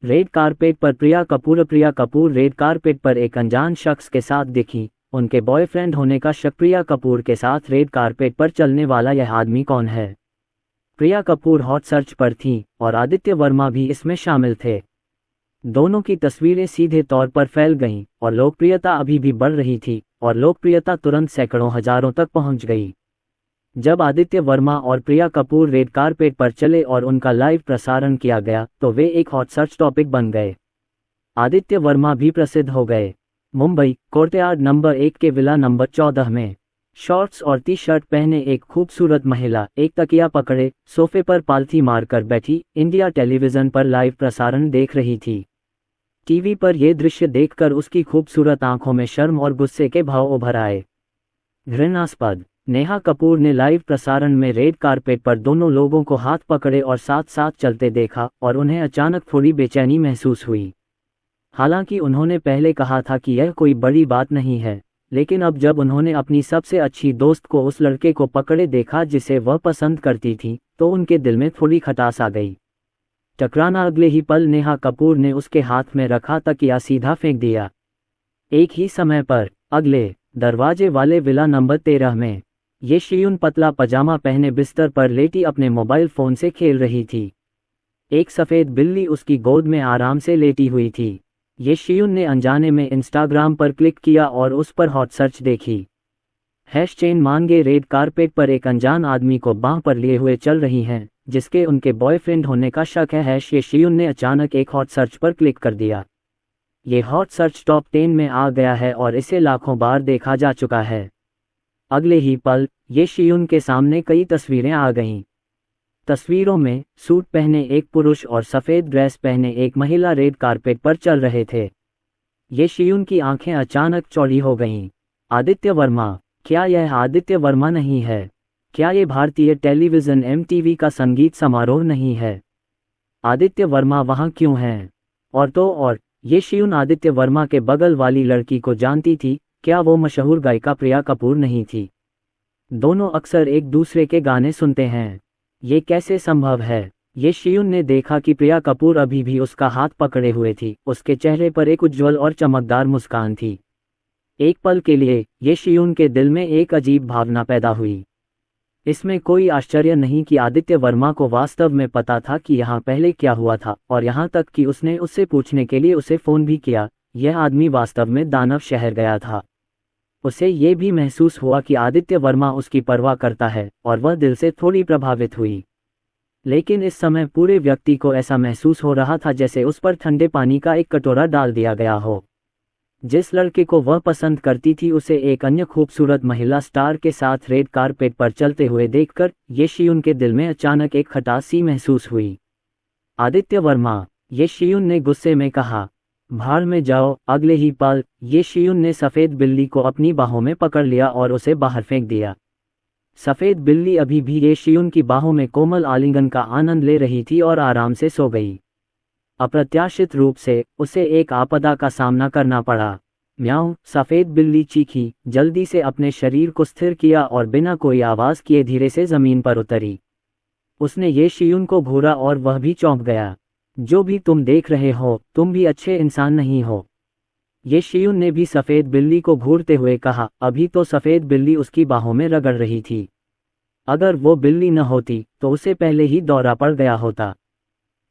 रेड कारपेट पर प्रिया कपूर रेड कारपेट पर एक अनजान शख्स के साथ दिखी। उनके बॉयफ्रेंड होने का शक। प्रिया कपूर के साथ रेड कारपेट पर चलने वाला यह आदमी कौन है? प्रिया कपूर हॉट सर्च पर थीं और आदित्य वर्मा भी इसमें शामिल थे। दोनों की तस्वीरें सीधे तौर पर फैल गईं और लोकप्रियता अभी भी बढ़ रही थी और लोकप्रियता तुरंत सैकड़ों हजारों तक पहुंच गई। जब आदित्य वर्मा और प्रिया कपूर रेड कारपेट पर चले और उनका लाइव प्रसारण किया गया तो वे एक हॉट सर्च टॉपिक बन गए। आदित्य वर्मा भी प्रसिद्ध हो गए। मुंबई कोर्टयार्ड नंबर 1 के विला नंबर 14 में शॉर्ट्स और टी शर्ट पहने एक खूबसूरत महिला एक तकिया पकड़े सोफे पर पालथी मारकर बैठी इंडिया टेलीविजन पर लाइव प्रसारण देख रही थी। टीवी पर यह दृश्य देखकर उसकी खूबसूरत आंखों में शर्म और गुस्से के भाव उभर आए। घृणास्पद। नेहा कपूर ने लाइव प्रसारण में रेड कारपेट पर दोनों लोगों को हाथ पकड़े और साथ साथ चलते देखा और उन्हें अचानक थोड़ी बेचैनी महसूस हुई। हालांकि उन्होंने पहले कहा था कि यह कोई बड़ी बात नहीं है, लेकिन अब जब उन्होंने अपनी सबसे अच्छी दोस्त को उस लड़के को पकड़े देखा जिसे वह पसंद करती थी, तो उनके दिल में थोड़ी खटास आ गई। टकराना अगले ही पल नेहा कपूर ने उसके हाथ में रखा तकिया सीधा फेंक दिया। एक ही समय पर अगले दरवाजे वाले विला नंबर 13 में ये शियून पतला पजामा पहने बिस्तर पर लेटी अपने मोबाइल फोन से खेल रही थी। एक सफ़ेद बिल्ली उसकी गोद में आराम से लेटी हुई थी। ये शियून ने अनजाने में इंस्टाग्राम पर क्लिक किया और उस पर हॉट सर्च देखी। चेन मांगे रेड कारपेट पर एक अनजान आदमी को बांह पर लिए हुए चल रही हैं, जिसके उनके बॉयफ्रेंड होने का शक है। ये शियून ने अचानक एक हॉट सर्च पर क्लिक कर दिया। ये हॉट सर्च टॉप 10 में आ गया है और इसे लाखों बार देखा जा चुका है। अगले ही पल ये शियून के सामने कई तस्वीरें आ गईं। तस्वीरों में सूट पहने एक पुरुष और सफ़ेद ड्रेस पहने एक महिला रेड कारपेट पर चल रहे थे। ये शियून की आंखें अचानक चौड़ी हो गईं। आदित्य वर्मा? क्या यह आदित्य वर्मा नहीं है? क्या ये भारतीय टेलीविज़न MTV का संगीत समारोह नहीं है? आदित्य वर्मा वहाँ क्यों हैं? और तो और ये शियून आदित्य वर्मा के बगल वाली लड़की को जानती थी। क्या वो मशहूर गायिका प्रिया कपूर नहीं थी? दोनों अक्सर एक दूसरे के गाने सुनते हैं। ये कैसे संभव है? ये शियून ने देखा कि प्रिया कपूर अभी भी उसका हाथ पकड़े हुए थी। उसके चेहरे पर एक उज्ज्वल और चमकदार मुस्कान थी। एक पल के लिए ये शियून के दिल में एक अजीब भावना पैदा हुई। इसमें कोई आश्चर्य नहीं कि आदित्य वर्मा को वास्तव में पता था कि यहाँ पहले क्या हुआ था, और यहाँ तक कि उसने उससे पूछने के लिए उसे फ़ोन भी किया। यह आदमी वास्तव में दानव शहर गया था। उसे ये भी महसूस हुआ कि आदित्य वर्मा उसकी परवाह करता है, और वह दिल से थोड़ी प्रभावित हुई। लेकिन इस समय पूरे व्यक्ति को ऐसा महसूस हो रहा था जैसे उस पर ठंडे पानी का एक कटोरा डाल दिया गया हो। जिस लड़के को वह पसंद करती थी उसे एक अन्य खूबसूरत महिला स्टार के साथ रेड कारपेट पर चलते हुए देखकर ये शियून के दिल में अचानक एक खटास सी महसूस हुई। आदित्य वर्मा? ये शियून ने गुस्से में कहा। भाड़ में जाओ। अगले ही पल ये शियून ने सफ़ेद बिल्ली को अपनी बाहों में पकड़ लिया और उसे बाहर फेंक दिया। सफ़ेद बिल्ली अभी भी ये शियून की बाहों में कोमल आलिंगन का आनंद ले रही थी और आराम से सो गई। अप्रत्याशित रूप से उसे एक आपदा का सामना करना पड़ा। म्याऊं! सफ़ेद बिल्ली चीखी, जल्दी से अपने शरीर को स्थिर किया और बिना कोई आवाज़ किए धीरे से ज़मीन पर उतरी। उसने ये शियून को घूरा और वह भी चौंक गया। जो भी तुम देख रहे हो, तुम भी अच्छे इंसान नहीं हो। ये शियून ने भी सफ़ेद बिल्ली को घूरते हुए कहा। अभी तो सफ़ेद बिल्ली उसकी बाहों में रगड़ रही थी। अगर वो बिल्ली न होती तो उसे पहले ही दौरा पड़ गया होता।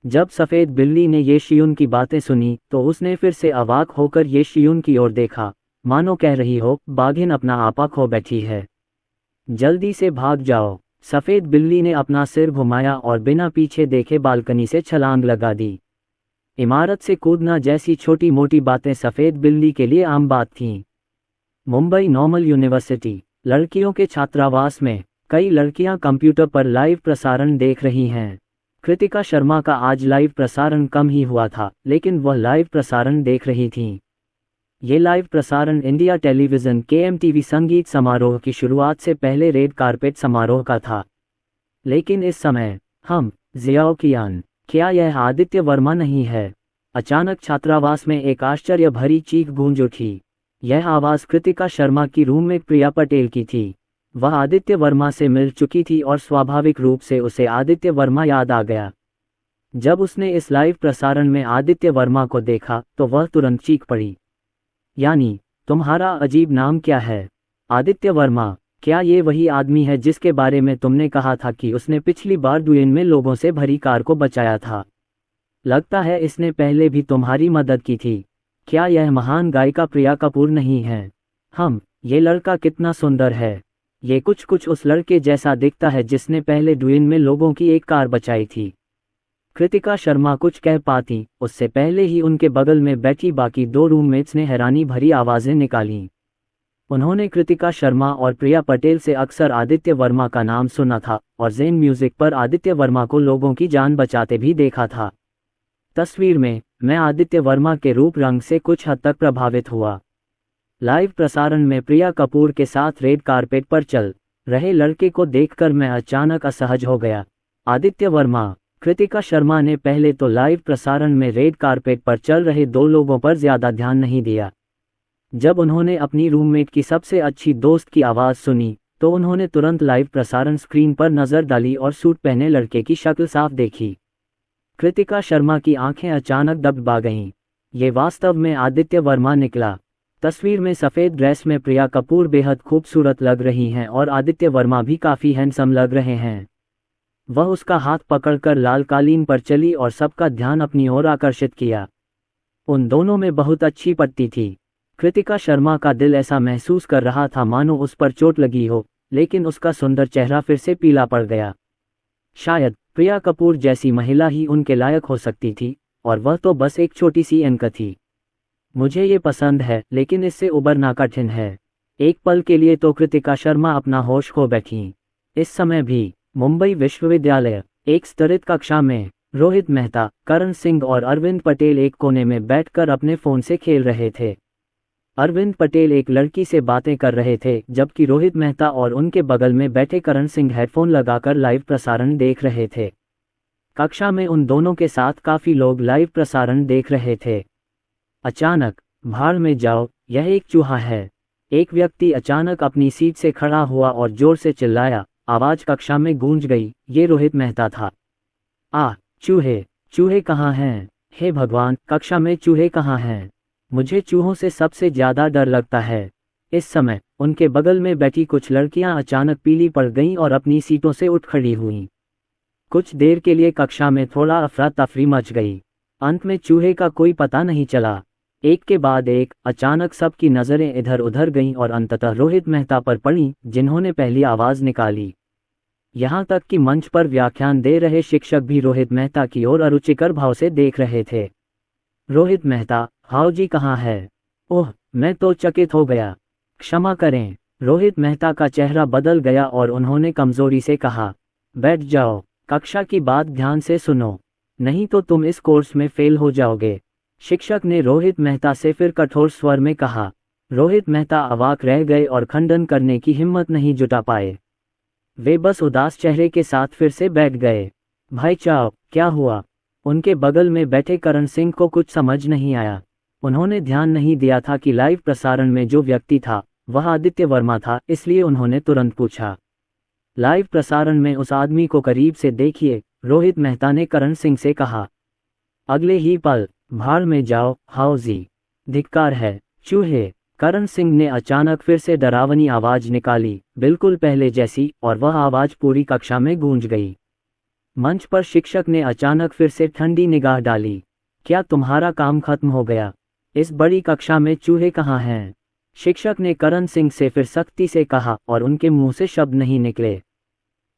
जब सफ़ेद बिल्ली ने ये शियून की बातें सुनी तो उसने फिर से अवाक होकर ये शियून की ओर देखा, मानो कह रही हो, बाघिन अपना आपा खो बैठी है, जल्दी से भाग जाओ। सफ़ेद बिल्ली ने अपना सिर घुमाया और बिना पीछे देखे बालकनी से छलांग लगा दी। इमारत से कूदना जैसी छोटी मोटी बातें सफ़ेद बिल्ली के लिए आम बात थीं। मुंबई नॉर्मल यूनिवर्सिटी लड़कियों के छात्रावास में कई लड़कियां कंप्यूटर पर लाइव प्रसारण देख रही हैं। कृतिका शर्मा का आज लाइव प्रसारण कम ही हुआ था, लेकिन वह लाइव प्रसारण देख रही थीं। ये लाइव प्रसारण इंडिया टेलीविज़न के MTV संगीत समारोह की शुरुआत से पहले रेड कारपेट समारोह का था। लेकिन इस समय ज़ियाओ कियान, क्या यह आदित्य वर्मा नहीं है? अचानक छात्रावास में एक आश्चर्य भरी चीख गूंज उठी। यह आवाज़ कृतिका शर्मा की रूममेट प्रिया पटेल की थी। वह आदित्य वर्मा से मिल चुकी थी और स्वाभाविक रूप से उसे आदित्य वर्मा याद आ गया। जब उसने इस लाइव प्रसारण में आदित्य वर्मा को देखा तो वह तुरंत चीख पड़ी। यानी, तुम्हारा अजीब नाम क्या है? आदित्य वर्मा। क्या ये वही आदमी है जिसके बारे में तुमने कहा था कि उसने पिछली बार डुएन में लोगों से भरी कार को बचाया था? लगता है इसने पहले भी तुम्हारी मदद की थी। क्या यह महान गायिका प्रिया कपूर नहीं है? ये लड़का कितना सुंदर है। ये कुछ उस लड़के जैसा दिखता है जिसने पहले डुएन में लोगों की एक कार बचाई थी। कृतिका शर्मा कुछ कह पाती उससे पहले ही उनके बगल में बैठी बाकी दो रूममेट्स ने हैरानी भरी आवाज़ें निकालीं। उन्होंने कृतिका शर्मा और प्रिया पटेल से अक्सर आदित्य वर्मा का नाम सुना था और ज़ेन म्यूजिक पर आदित्य वर्मा को लोगों की जान बचाते भी देखा था। तस्वीर में मैं आदित्य वर्मा के रूप रंग से कुछ हद तक प्रभावित हुआ। लाइव प्रसारण में प्रिया कपूर के साथ रेड कारपेट पर चल रहे लड़के को देखकर मैं अचानक असहज हो गया। आदित्य वर्मा, कृतिका शर्मा ने पहले तो लाइव प्रसारण में रेड कारपेट पर चल रहे दो लोगों पर ज्यादा ध्यान नहीं दिया। जब उन्होंने अपनी रूममेट की सबसे अच्छी दोस्त की आवाज़ सुनी तो उन्होंने तुरंत लाइव प्रसारण स्क्रीन पर नज़र डाली और सूट पहने लड़के की शक्ल साफ देखी। कृतिका शर्मा की आंखें अचानक दबा गईं। ये वास्तव में आदित्य वर्मा निकला। तस्वीर में सफ़ेद ड्रेस में प्रिया कपूर बेहद खूबसूरत लग रही हैं और आदित्य वर्मा भी काफ़ी हैंडसम लग रहे हैं। वह उसका हाथ पकड़कर लाल कालीन पर चली और सबका ध्यान अपनी ओर आकर्षित किया। उन दोनों में बहुत अच्छी पटती थी। कृतिका शर्मा का दिल ऐसा महसूस कर रहा था मानो उस पर चोट लगी हो, लेकिन उसका सुंदर चेहरा फिर से पीला पड़ गया। शायद प्रिया कपूर जैसी महिला ही उनके लायक हो सकती थी, और वह तो बस एक छोटी सी एंकर थी। मुझे ये पसंद है, लेकिन इससे उबरना कठिन है। एक पल के लिए तो कृतिका शर्मा अपना होश खो बैठीं। इस समय भी मुंबई विश्वविद्यालय एक स्तरित कक्षा में रोहित मेहता, करण सिंह और अरविंद पटेल एक कोने में बैठकर अपने फ़ोन से खेल रहे थे। अरविंद पटेल एक लड़की से बातें कर रहे थे, जबकि रोहित मेहता और उनके बगल में बैठे करण सिंह हेडफोन लगाकर लाइव प्रसारण देख रहे थे। कक्षा में उन दोनों के साथ काफ़ी लोग लाइव प्रसारण देख रहे थे। अचानक, भाड़ में जाओ, यह एक चूहा है। एक व्यक्ति अचानक अपनी सीट से खड़ा हुआ और जोर से चिल्लाया। आवाज़ कक्षा में गूंज गई। ये रोहित मेहता था। चूहे, चूहे कहाँ हैं? हे भगवान, कक्षा में चूहे कहाँ हैं? मुझे चूहों से सबसे ज़्यादा डर लगता है। इस समय उनके बगल में बैठी कुछ लड़कियां अचानक पीली पड़ गईं और अपनी सीटों से उठ खड़ी हुईं। कुछ देर के लिए कक्षा में थोड़ा अफरा तफरी मच गई। अंत में चूहे का कोई पता नहीं चला। एक के बाद एक अचानक सबकी नज़रें इधर उधर गईं और अंततः रोहित मेहता पर पड़ीं, जिन्होंने पहली आवाज़ निकाली। यहाँ तक कि मंच पर व्याख्यान दे रहे शिक्षक भी रोहित मेहता की ओर अरुचिकर भाव से देख रहे थे। रोहित मेहता, हाउ जी कहाँ है? ओह, मैं तो चकित हो गया। क्षमा करें। रोहित मेहता का चेहरा बदल गया और उन्होंने कमजोरी से कहा, बैठ जाओ, कक्षा की बात ध्यान से सुनो, नहीं तो तुम इस कोर्स में फेल हो जाओगे। शिक्षक ने रोहित मेहता से फिर कठोर स्वर में कहा। रोहित मेहता अवाक रह गए और खंडन करने की हिम्मत नहीं जुटा पाए। वे बस उदास चेहरे के साथ फिर से बैठ गए। भाई साहब, क्या हुआ? उनके बगल में बैठे करण सिंह को कुछ समझ नहीं आया। उन्होंने ध्यान नहीं दिया था कि लाइव प्रसारण में जो व्यक्ति था वह आदित्य वर्मा था, इसलिए उन्होंने तुरंत पूछा, लाइव प्रसारण में उस आदमी को करीब से देखिए। रोहित मेहता ने करण सिंह से कहा। अगले ही पल, भाड़ में जाओ, हाउ जी, धिक्कार है, चूहे। करण सिंह ने अचानक फिर से डरावनी आवाज निकाली, बिल्कुल पहले जैसी, और वह आवाज पूरी कक्षा में गूंज गई। मंच पर शिक्षक ने अचानक फिर से ठंडी निगाह डाली। क्या तुम्हारा काम खत्म हो गया? इस बड़ी कक्षा में चूहे कहाँ हैं? शिक्षक ने करण सिंह से फिर सख्ती से कहा और उनके मुंह से शब्द नहीं निकले।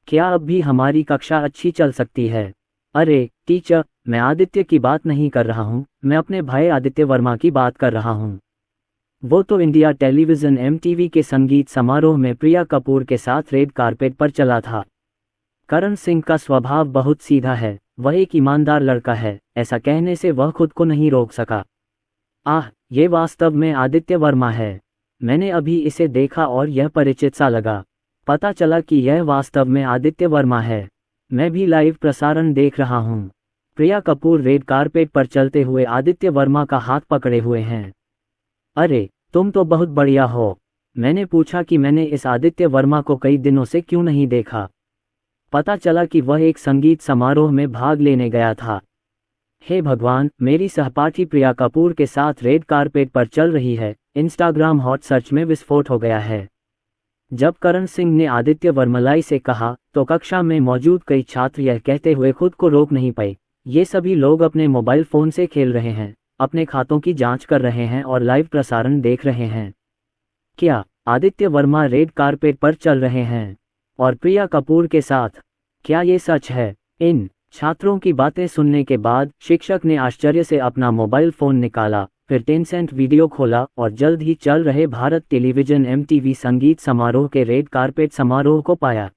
क्या अब भी हमारी कक्षा अच्छी चल सकती है? अरे टीचर, मैं आदित्य की बात नहीं कर रहा हूँ, मैं अपने भाई आदित्य वर्मा की बात कर रहा हूँ। वो तो इंडिया टेलीविज़न MTV के संगीत समारोह में प्रिया कपूर के साथ रेड कारपेट पर चला था। करण सिंह का स्वभाव बहुत सीधा है, वह एक ईमानदार लड़का है। ऐसा कहने से वह खुद को नहीं रोक सका। ये वास्तव में आदित्य वर्मा है। मैंने अभी इसे देखा और यह परिचित सा लगा। पता चला कि यह वास्तव में आदित्य वर्मा है। मैं भी लाइव प्रसारण देख रहा हूँ। प्रिया कपूर रेड कारपेट पर चलते हुए आदित्य वर्मा का हाथ पकड़े हुए हैं। अरे, तुम तो बहुत बढ़िया हो। मैंने पूछा कि मैंने इस आदित्य वर्मा को कई दिनों से क्यों नहीं देखा। पता चला कि वह एक संगीत समारोह में भाग लेने गया था। हे भगवान, मेरी सहपाठी प्रिया कपूर के साथ रेड कारपेट पर चल रही है। इंस्टाग्राम हॉट सर्च में विस्फोट हो गया है। जब करण सिंह ने आदित्य वर्मलाई से कहा तो कक्षा में मौजूद कई छात्र यह कहते हुए खुद को रोक नहीं पाए, ये सभी लोग अपने मोबाइल फ़ोन से खेल रहे हैं, अपने खातों की जांच कर रहे हैं और लाइव प्रसारण देख रहे हैं। क्या आदित्य वर्मा रेड कारपेट पर चल रहे हैं और प्रिया कपूर के साथ? क्या ये सच है? इन छात्रों की बातें सुनने के बाद शिक्षक ने आश्चर्य से अपना मोबाइल फ़ोन निकाला, फिर टेंसेंट वीडियो खोला और जल्द ही चल रहे भारत टेलीविज़न MTV संगीत समारोह के रेड कारपेट समारोह को पाया।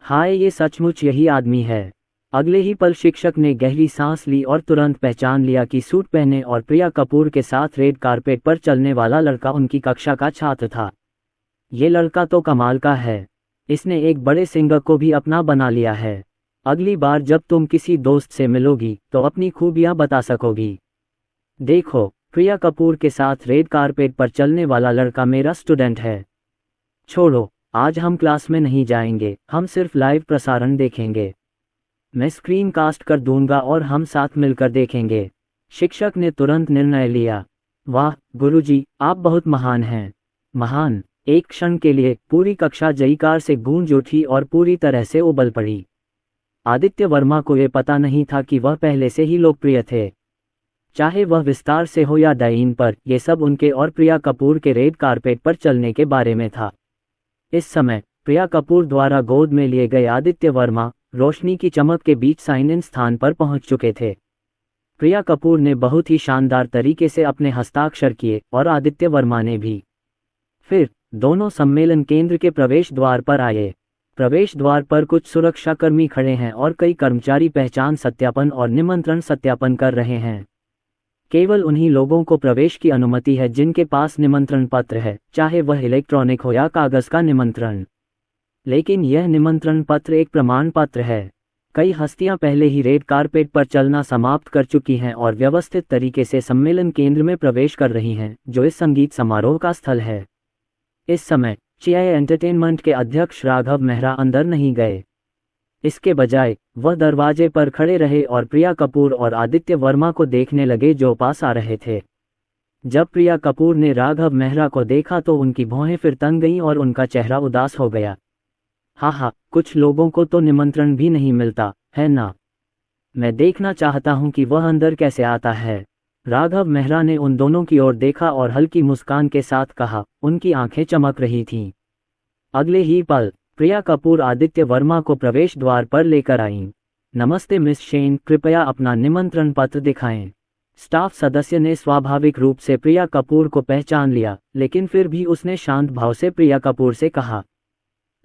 हाय, ये सचमुच यही आदमी है। अगले ही पल शिक्षक ने गहरी सांस ली और तुरंत पहचान लिया कि सूट पहने और प्रिया कपूर के साथ रेड कारपेट पर चलने वाला लड़का उनकी कक्षा का छात्र था। ये लड़का तो कमाल का है। इसने एक बड़े सिंगर को भी अपना बना लिया है। अगली बार जब तुम किसी दोस्त से मिलोगी तो अपनी खूबियां बता सकोगी। देखो, प्रिया कपूर के साथ रेड कारपेट पर चलने वाला लड़का मेरा स्टूडेंट है। छोड़ो, आज हम क्लास में नहीं जाएंगे, हम सिर्फ लाइव प्रसारण देखेंगे। मैं स्क्रीन कास्ट कर दूंगा और हम साथ मिलकर देखेंगे। शिक्षक ने तुरंत निर्णय लिया। वाह गुरुजी, आप बहुत महान हैं। महान। एक क्षण के लिए पूरी कक्षा जयकार से गूंज उठी और पूरी तरह से उबल पड़ी। आदित्य वर्मा को यह पता नहीं था कि वह पहले से ही लोकप्रिय थे। चाहे वह विस्तार से हो या डाइन पर, यह सब उनके और प्रिया कपूर के रेड कारपेट पर चलने के बारे में था। इस समय प्रिया कपूर द्वारा गोद में लिए गए आदित्य वर्मा रोशनी की चमक के बीच साइन इन स्थान पर पहुंच चुके थे। प्रिया कपूर ने बहुत ही शानदार तरीके से अपने हस्ताक्षर किए और आदित्य वर्मा ने भी। फिर दोनों सम्मेलन केंद्र के प्रवेश द्वार पर आए। प्रवेश द्वार पर कुछ सुरक्षाकर्मी खड़े हैं और कई कर्मचारी पहचान सत्यापन और निमंत्रण सत्यापन कर रहे हैं। केवल उन्हीं लोगों को प्रवेश की अनुमति है जिनके पास निमंत्रण पत्र है, चाहे वह इलेक्ट्रॉनिक हो या कागज का निमंत्रण। लेकिन यह निमंत्रण पत्र एक प्रमाण पत्र है। कई हस्तियां पहले ही रेड कारपेट पर चलना समाप्त कर चुकी हैं और व्यवस्थित तरीके से सम्मेलन केंद्र में प्रवेश कर रही हैं, जो इस संगीत समारोह का स्थल है। इस समय चियाई एंटरटेनमेंट के अध्यक्ष राघव मेहरा अंदर नहीं गए। इसके बजाय वह दरवाजे पर खड़े रहे और प्रिया कपूर और आदित्य वर्मा को देखने लगे जो पास आ रहे थे। जब प्रिया कपूर ने राघव मेहरा को देखा तो उनकी भौहें फिर तन गईं और उनका चेहरा उदास हो गया। हाँ, कुछ लोगों को तो निमंत्रण भी नहीं मिलता है ना। मैं देखना चाहता हूं कि वह अंदर कैसे आता है। राघव मेहरा ने उन दोनों की ओर देखा और हल्की मुस्कान के साथ कहा। उनकी आंखें चमक रही थीं। अगले ही पल प्रिया कपूर आदित्य वर्मा को प्रवेश द्वार पर लेकर आईं। नमस्ते मिस शेन, कृपया अपना निमंत्रण पत्र दिखाएं। स्टाफ सदस्य ने स्वाभाविक रूप से प्रिया कपूर को पहचान लिया, लेकिन फिर भी उसने शांत भाव से प्रिया कपूर से कहा,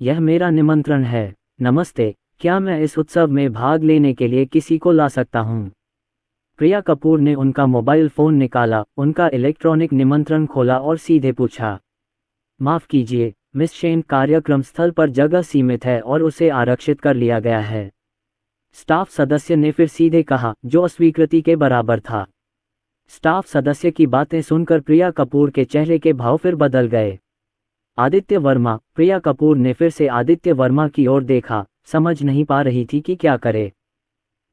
यह मेरा निमंत्रण है। नमस्ते, क्या मैं इस उत्सव में भाग लेने के लिए किसी को ला सकता हूँ? प्रिया कपूर ने उनका मोबाइल फ़ोन निकाला, उनका इलेक्ट्रॉनिक निमंत्रण खोला और सीधे पूछा, माफ़ कीजिए मिस शेन, कार्यक्रम स्थल पर जगह सीमित है और उसे आरक्षित कर लिया गया है। स्टाफ सदस्य ने फिर सीधे कहा, जो अस्वीकृति के बराबर था। स्टाफ सदस्य की बातें सुनकर प्रिया कपूर के चेहरे के भाव फिर बदल गए। आदित्य वर्मा। प्रिया कपूर ने फिर से आदित्य वर्मा की ओर देखा, समझ नहीं पा रही थी कि क्या करे।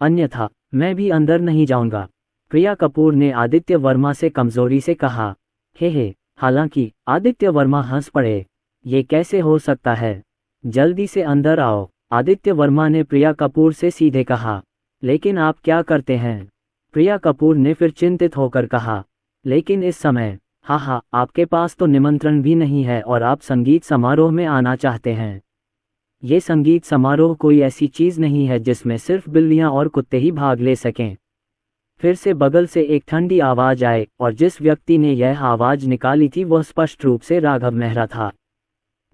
अन्यथा मैं भी अंदर नहीं जाऊंगा, प्रिया कपूर ने आदित्य वर्मा से कमजोरी से कहा। हे। हालांकि आदित्य वर्मा हंस पड़े। ये कैसे हो सकता है? जल्दी से अंदर आओ, आदित्य वर्मा ने प्रिया कपूर से सीधे कहा। लेकिन आप क्या करते हैं? प्रिया कपूर ने फिर चिंतित होकर कहा। लेकिन इस समय हाँ, आपके पास तो निमंत्रण भी नहीं है और आप संगीत समारोह में आना चाहते हैं। ये संगीत समारोह कोई ऐसी चीज़ नहीं है जिसमें सिर्फ बिल्लियां और कुत्ते ही भाग ले सकें। फिर से बगल से एक ठंडी आवाज़ आए और जिस व्यक्ति ने यह आवाज़ निकाली थी वह स्पष्ट रूप से राघव मेहरा था।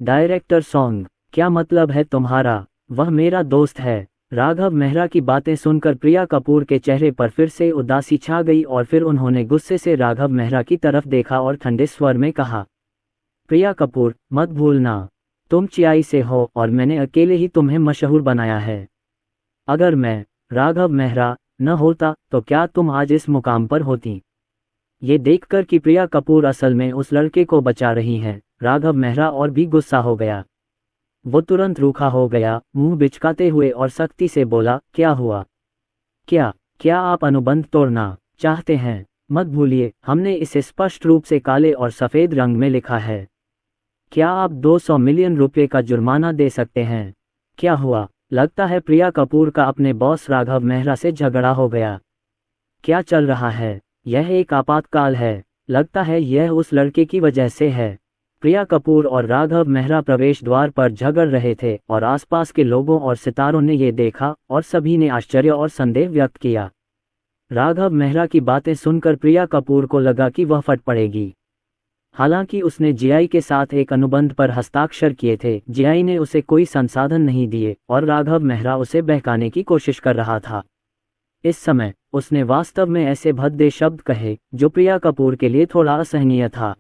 डायरेक्टर सॉन्ग, क्या मतलब है तुम्हारा? वह मेरा दोस्त है। राघव मेहरा की बातें सुनकर प्रिया कपूर के चेहरे पर फिर से उदासी छा गई और फिर उन्होंने गुस्से से राघव मेहरा की तरफ देखा और ठंडे स्वर में कहा, प्रिया कपूर, मत भूलना, तुम चियाई से हो और मैंने अकेले ही तुम्हें मशहूर बनाया है। अगर मैं राघव मेहरा न होता तो क्या तुम आज इस मुकाम पर होती? ये देखकर कि प्रिया कपूर असल में उस लड़के को बचा रही हैं, राघव मेहरा और भी गुस्सा हो गया। वो तुरंत रूखा हो गया, मुंह बिचकाते हुए और सख्ती से बोला, क्या हुआ? क्या आप अनुबंध तोड़ना चाहते हैं? मत भूलिए, हमने इसे स्पष्ट रूप से काले और सफ़ेद रंग में लिखा है। क्या आप 200 मिलियन रुपये का जुर्माना दे सकते हैं? क्या हुआ? लगता है प्रिया कपूर का अपने बॉस राघव मेहरा से झगड़ा हो गया। क्या चल रहा है? यह एक आपातकाल है। लगता है यह उस लड़के की वजह से है। प्रिया कपूर और राघव मेहरा प्रवेश द्वार पर झगड़ रहे थे और आसपास के लोगों और सितारों ने ये देखा और सभी ने आश्चर्य और संदेह व्यक्त किया। राघव मेहरा की बातें सुनकर प्रिया कपूर को लगा कि वह फट पड़ेगी। हालांकि उसने जीआई के साथ एक अनुबंध पर हस्ताक्षर किए थे, जीआई ने उसे कोई संसाधन नहीं दिए और राघव मेहरा उसे बहकाने की कोशिश कर रहा था। इस समय उसने वास्तव में ऐसे भद्दे शब्द कहे जो प्रिया कपूर के लिए थोड़ा असहनीय था।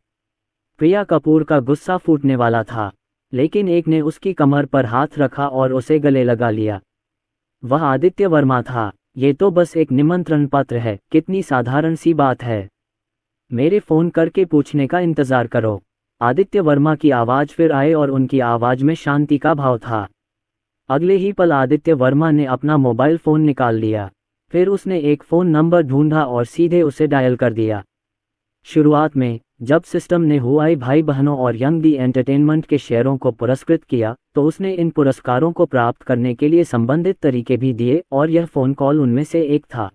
प्रिया कपूर का गुस्सा फूटने वाला था, लेकिन एक ने उसकी कमर पर हाथ रखा और उसे गले लगा लिया। वह आदित्य वर्मा था। ये तो बस एक निमंत्रण पत्र है, कितनी साधारण सी बात है। मेरे फ़ोन करके पूछने का इंतज़ार करो। आदित्य वर्मा की आवाज़ फिर आए और उनकी आवाज़ में शांति का भाव था। अगले ही पल आदित्य वर्मा ने अपना मोबाइल फ़ोन निकाल लिया। फिर उसने एक फ़ोन नंबर ढूंढा और सीधे उसे डायल कर दिया। शुरुआत में जब सिस्टम ने हुआई भाई बहनों और यंग दी एंटरटेनमेंट के शेयरों को पुरस्कृत किया तो उसने इन पुरस्कारों को प्राप्त करने के लिए संबंधित तरीके भी दिए और यह फ़ोन कॉल उनमें से एक था।